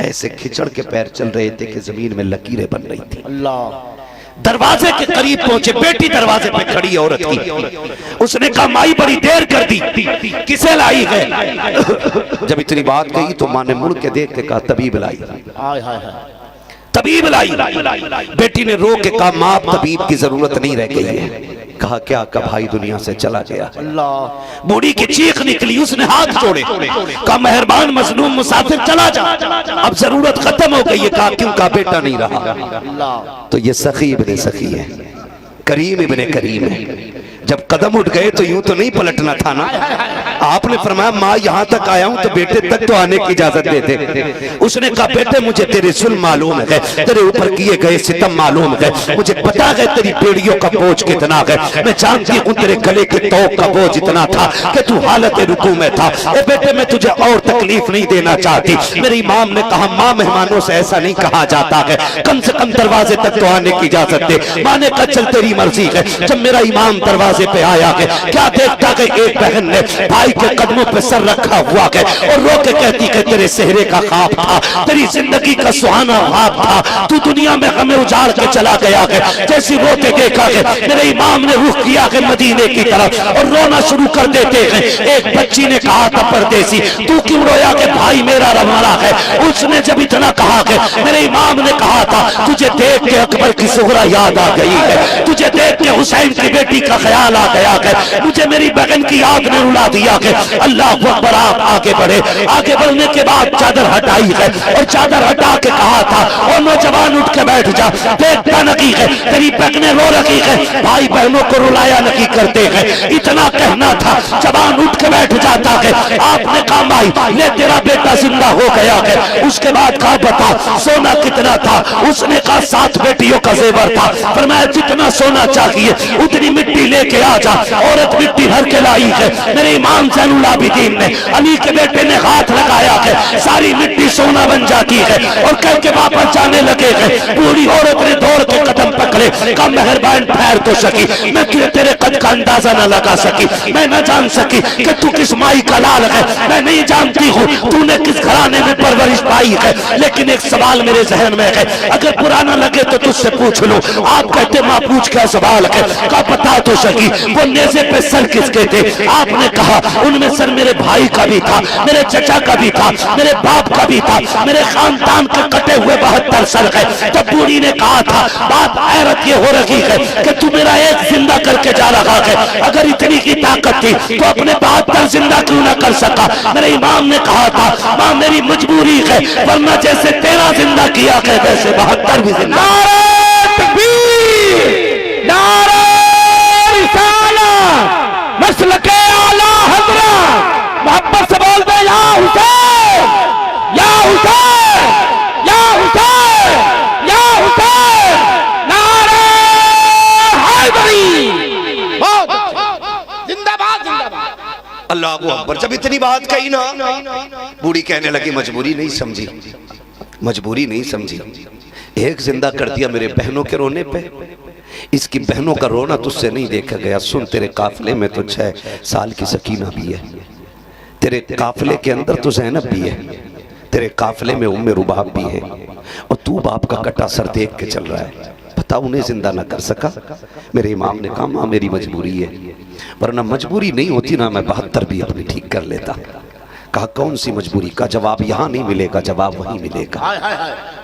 ऐसे खिचड़ के पैर चल रहे थे कि जमीन में लकीरें बन रही थी। अल्लाह। दरवाजे के करीब पहुंचे, बेटी दरवाजे पे खड़ी औरत की। उसने कहा, माई बड़ी देर कर दी, किसे लाई है? जब इतनी बात कही तो माँ ने मुड़ के देख के कहा, तबीब लाई, तबीब लाई। बेटी ने रो के कहा, माँ तबीब की जरूरत नहीं रह गई है। कहा, क्या? का भाई दुनिया से चला गया। बूढ़ी की चीख निकली, उसने हाथ जोड़े, कहा, मेहरबान मजलूम मुसाफिर चला जा, अब जरूरत खत्म हो गई है। कहा, क्यों? का बेटा नहीं रहा। तो ये सखी इब्ने सखी है, करीम इब्ने करीम है। जब कदम उठ गए तो यूं तो नहीं पलटना था ना। आपने फरमाया माँ यहाँ तक आया हूँ तो बेटे तक तो आने की इजाजत दे दे। उसने कहा बेटे मुझे तेरे जुल्म मालूम है, तेरे ऊपर किए गए सितम मालूम है, मुझे पता है तेरी बेड़ियों का बोझ कितना है, मैं जानती हूँ तेरे गले के तोक का बोझ इतना था कि तू हालत रुकू में था। ए बेटे मैं तुझे और तकलीफ नहीं देना चाहती। मेरे इमाम ने कहा माँ मेहमानों से ऐसा नहीं कहा जाता है, कम से कम दरवाजे तक तो आने की इजाजत दे। माँ ने कहा चल तेरी मर्जी है। जब मेरा इमाम दरवाजे पे आया है क्या देखता है एक बहन ने भाई के कदमों पे सर रखा हुआ है और रो के कहती है तेरे सेहरे का ख्वाब था, तेरी जिंदगी का सुहाना ख्वाब था, तू दुनिया में हमें उजाड़ के चला गया है। जैसी रो के देखा है मेरे इमाम ने रुख किया है मदीने की तरफ और रोना शुरू कर देते हैं। एक बच्ची ने कहा था परदेसी तू क्यों रोया कि भाई मेरा रवाना है। उसने जब इतना कहा है मेरे इमाम ने कहा था तुझे देख के अकबर की सुहरा याद आ गई है, तुझे देख के हुसैन की बेटी का ख्याल आ गया है, मुझे मेरी बहन की याद ने रुला दिया है। अल्लाह अकबर। आप आगे बढ़े, आगे बढ़ने के बाद चादर हटाई है और चादर हटा के कहा था और नौजवान उठ के बैठ जा, देखता नहीं है तेरी बहनें रो रही है, भाई बहनों को रुलाया नहीं करते हैं। इतना कहना था जवान उठ के बैठ जाता है। आपने कहा भाई ले तेरा बेटा जिंदा हो गया है। उसके बाद कहा बता सोना कितना था। उसने कहा 7 बेटियों का जेवर था। फरमाया जितना सोना चाहिए उतनी मिट्टी लेके आ जा। औरत मिट्टी भर के लाई है। मेरे इमाम ज़ैनुल आबिदीन ने अली के बेटे ने हाथ लगाया है, सारी मिट्टी सोना बन जाती है और कह के वापस जाने लगे हैं। बूढ़ी औरत ने दौड़ के कदम पकड़े, कम मेहरबान ठहर तो सकी, मैं तेरे कद का अंदाजा न लगा सकी, मैं न जान सकी कि तू किस माई का लाल है, मैं नहीं जानती हूँ तूने किस घराने में परवरिश पाई है, लेकिन एक सवाल मेरे जहन में है, अगर पुराना लगे तो तुझसे पूछ लो। आप कहते माँ पूछ क्या सवाल है, का बता तो सकी वो नेज़े पे सर किसके थे। आपने कहा उनमें सर मेरे भाई का भी था, मेरे चचा का भी था, मेरे बाप का भी था, मेरे खानदान के कटे हुए 72 सर है। तब बूढ़ी ने कहा था बात हैरत ये हो रही है कि तू मेरा एक जिंदा करके जा रहा है, अगर इतनी की ताकत थी तो अपने 72 जिंदा क्यों ना कर सका। मेरे इमाम ने कहा था माँ मेरी मजबूरी है, वरना जैसे तेरा जिंदा किया है वैसे 72 भी जिंदा। मसलके आला हज़रत मोहब्बत से बोल दे या हुसैन या हुसैन या हुसैन या हुसैन, नारे हैदरी। जिंदाबाद जिंदाबाद। अल्लाह अकबर। जब इतनी बात कही ना बूढ़ी कहने लगी मजबूरी नहीं समझी, मजबूरी नहीं समझी, एक जिंदा कर दिया मेरे बहनों के रोने पे, इसकी बहनों का रोना तुझसे नहीं देखा गया। सुन तेरे काफिले में तो 6 साल की सकीना भी है, तेरे काफिले के अंदर तो ज़ैनब भी है, तेरे काफिले में उम्मे रुबाब भी है और तू बाप का कटा सर देख के चल रहा है, पता उन्हें जिंदा ना कर सका। मेरे इमाम ने कहा माँ मेरी मजबूरी है, वरना मजबूरी नहीं होती ना मैं 72 भी अपनी ठीक कर लेता। कहा कौन सी मजबूरी, का जवाब यहाँ नहीं मिलेगा, जवाब वहीं मिलेगा।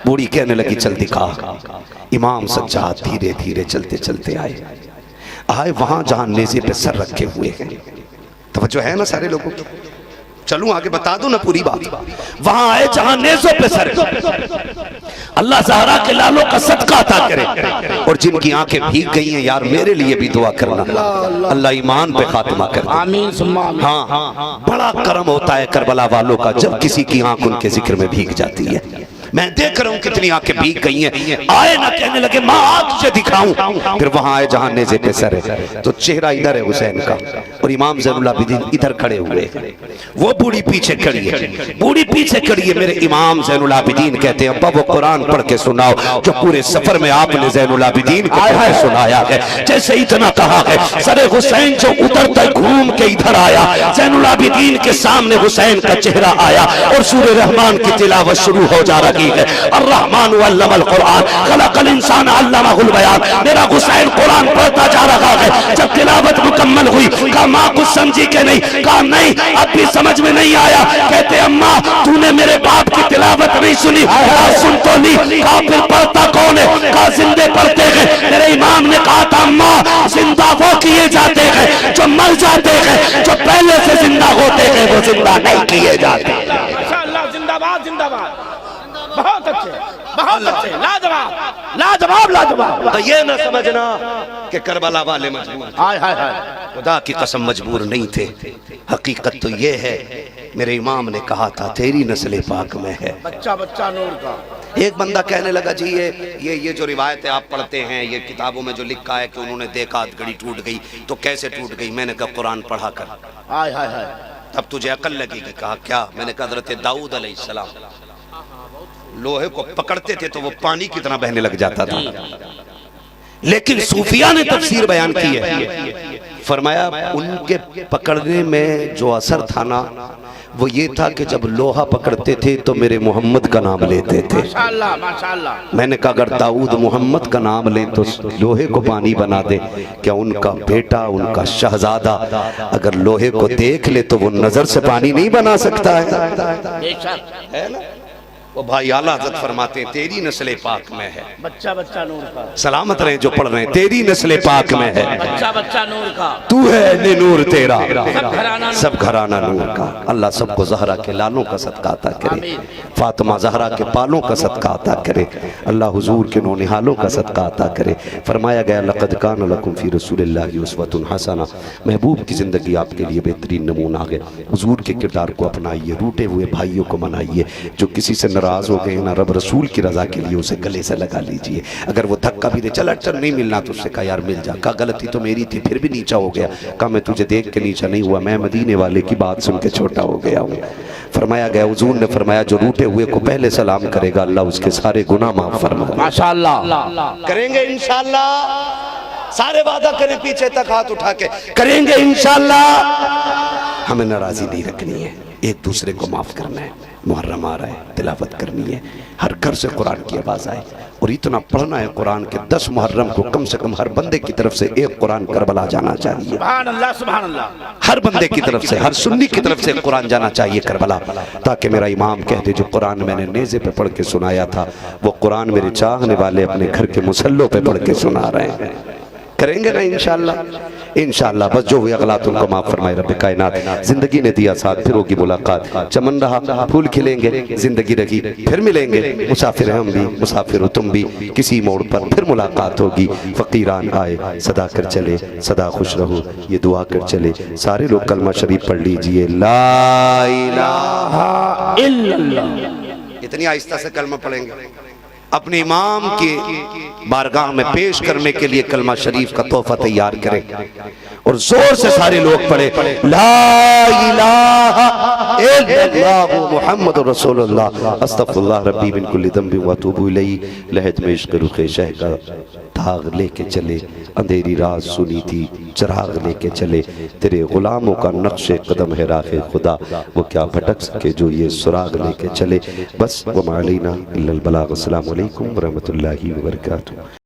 बूढ़ी कहने लगी चल दिखा। इमाम सज्जाद धीरे धीरे चलते चलते आए वहां जहां नेज़े पे सर रखे हुए हैं। तवज्जो है ना सारे लोगों की, चलूं आगे बता दूं ना पूरी बात। वहां आए जहां नेज़ों पे सर, अल्लाह ज़हरा के लालों का सदका अता करे और जिनकी आंखें भीग गई हैं यार मेरे लिए भी दुआ करना, अल्लाह ईमान पे खात्मा करे। आमीन सुम्मा आमीन। हाँ, बड़ा करम होता है करबला वालों का जब किसी की आंख उनके जिक्र में भीग जाती है। मैं देख रहा हूं कितनी आंखें भीग गई हैं। आए ना कहने लगे माँ आ तुझे दिखाऊं, फिर वहां आए जहां नेज़े पे सर है तो चेहरा इधर है हुसैन का और इमाम ज़ैनुल आबिदीन इधर खड़े हुए, वो बूढ़ी पीछे खड़ी है, बूढ़ी पीछे खड़ी है। मेरे इमाम ज़ैनुल आबिदीन कहते हैं अब्बा वो कुरान पढ़ के सुनाओ जो पूरे सफर में आपने ज़ैनुल आबिदीन को सुनाया है। जैसे इतना कहा है सरे हुसैन जो उतरता घूम के इधर आया, ज़ैनुल आबिदीन के सामने हुसैन का चेहरा आया और सूरह रहमान की तिलावत शुरू हो जा रही है। अर्रहमान अल्लमल कुरान खलकल इंसान अल्लमहुल बयान। मेरा हुसैन कुरान पढ़ता जा रहा है। जब तिलावत मुकम्मल हुई कहा माँ कुछ समझी के नहीं, कहा नहीं अब भी समझ में नहीं आया। कहते अम्मा तूने मेरे बाप की तिलावत नहीं सुनी, कहा सुन तो ली, कहा फिर पढ़ता कौन है, कहा जिंदे पढ़ते हैं। मेरे इमाम ने कहा था अम्मा जिंदा वो किए जाते हैं जो मर जाते हैं, जो पहले से जिंदा होते हैं वो जिंदा नहीं किए जाते। माशाअल्लाह जिंदाबाद जिंदाबाद। बहुत अच्छे, बहुत अच्छे, लाजवाब, लाजवाब, लाजवाब। तो ये ना समझना कि करबला वाले मजबूर थे। हाय हाय हाय, खुदा की कसम मजबूर नहीं थे। हकीकत तो ये है, मेरे इमाम ने कहा था तेरी नस्ल पाक में है। बच्चा बच्चा नूर का। एक बंदा कहने लगा जी ये जो रिवायतें आप पढ़ते हैं, ये किताबों में जो लिखा है कि उन्होंने देखा घड़ी टूट गई, तो कैसे टूट गई? मैंने कहा कुरान पढ़ा कर, हाय हाय हाय, तब तुझे अकल लगेगी। कहा क्या? मैंने कहा हज़रत दाऊद अलैहिस्सलाम लोहे को पकड़ते थे तो वो पानी की तरह बहने लग जाता था। लेकिन सूफिया ने तफसीर बयान की है, फरमाया उनके पकड़ने में जो असर था ना, वो ये था कि जब लोहा पकड़ते थे तो मेरे मोहम्मद का नाम लेते थे। माशाअल्लाह, माशाअल्लाह। मैंने कहा अगर दाऊद मोहम्मद का नाम ले तो लोहे को पानी बना दे, क्या उनका बेटा, उनका शहजादा अगर लोहे को देख ले तो वो नजर से पानी नहीं बना सकता है ना? वो भाई आला हज़रत फरमाते हैं तेरी नस्ल पाक में है। बच्चा बच्चा नूर का। सलामत रहे जो पढ़ रहे हैं, तेरी नस्ल पाक में है। बच्चा बच्चा नूर का। तू है नूर तेरा, सब घराना नूर का। अल्लाह सबको ज़हरा के लालों का सदका अता करे, फातिमा ज़हरा के पालों का सदका अता करे, अल्लाह हुजूर के नौनिहालों का सदका अता करे। फरमाया गया लक़द कान लकुम फ़ी रसूलिल्लाहि उस्वतुन हसना, महबूब की ज़िंदगी आपके लिए बेहतरीन नमूना है। हुजूर के किरदार को अपनाइए, रूठे हुए भाइयों को मनाइए, जो किसी से नाराज हो गए ना, रब रसूल की रजा के लिए उसे गले से लगा लीजिए। अगर वो धक्का भी दे, चल अटर नहीं मिलना, तो उससे कहा यार मिल जा। कहा गलती तो मेरी थी, फिर भी नीचा हो गया। कहा मैं तुझे देख के नीचा नहीं हुआ, मैं मदीने वाले की बात सुन के छोटा हो गया हूँ। फरमाया गया, हुजूर ने फरमाया जो रूठे हुए को पहले सलाम करेगा अल्लाह उसके सारे गुनाह माफ फरमाएगा। माशाअल्लाह। करेंगे इंशाअल्लाह, सारे वादा करें पीछे तक हाथ उठा के, करेंगे इंशाअल्लाह। हमें नाराजी नहीं रखनी है, एक दूसरे को माफ करना है। मुहर्रम आ रहा है, तिलावत करनी है, हर घर से कुरान की आवाज़ आए और इतना पढ़ना है कुरान के 10 मुहर्रम को कम से कम हर बंदे की तरफ से एक कुरान करबला जाना चाहिए। सुभान अल्लाह, सुभान अल्लाह। हर बंदे की तरफ से, हर सुन्नी की तरफ से कुरान जाना चाहिए करबला, ताकि मेरा इमाम कहते जो कुरान मैंने नेज़े पे पढ़ के सुनाया था, वो कुरान मेरे चाहने वाले अपने घर के मुसल्लों पे पढ़ के सुना रहे हैं। करेंगे ना इंशाअल्लाह, इंशाअल्लाह। बस जो हुई अगला तुमको माफ फरमाए रब कायनात। जिंदगी ने दिया साथ, फिर होगी मुलाकात। चमन रहा फूल खिलेंगे, जिंदगी रही फिर मिलेंगे। मुसाफिर हम भी, मुसाफिर हो तुम भी, किसी मोड़ पर फिर मुलाकात होगी। फकीरान आए सदा कर चले, सदा खुश रहो ये दुआ कर चले। सारे लोग कलमा शरीफ पढ़ लीजिए, ला इलाहा इल्लल्लाह। इतनी आहिस्ता से कलमा पढ़ेंगे, अपने इमाम के बारगाह में पेश करने के लिए कलमा शरीफ का तोहफा तैयार करें और जोर से सारे लोग पढ़े, ला इलाहा इल्लल्लाह मुहम्मदुर रसूलुल्लाह अस्तगफिरुल्लाह रब्बी मिन कुल्ली ज़ंबि व अतूबु इलैहि। लहद में इश्क़ रुख़े शह का दाग लेके चले, अंधेरी रात सुनी थी चिराग लेके चले। तेरे गुलामों का नक्शे कदम है राहे खुदा, वो क्या भटक सके जो ये सुराग लेके चले। बस वमा अलैना इल्लल बलाग। अस्सलामु अलैकुम व रहमतुल्लाहि व बरकातुहू।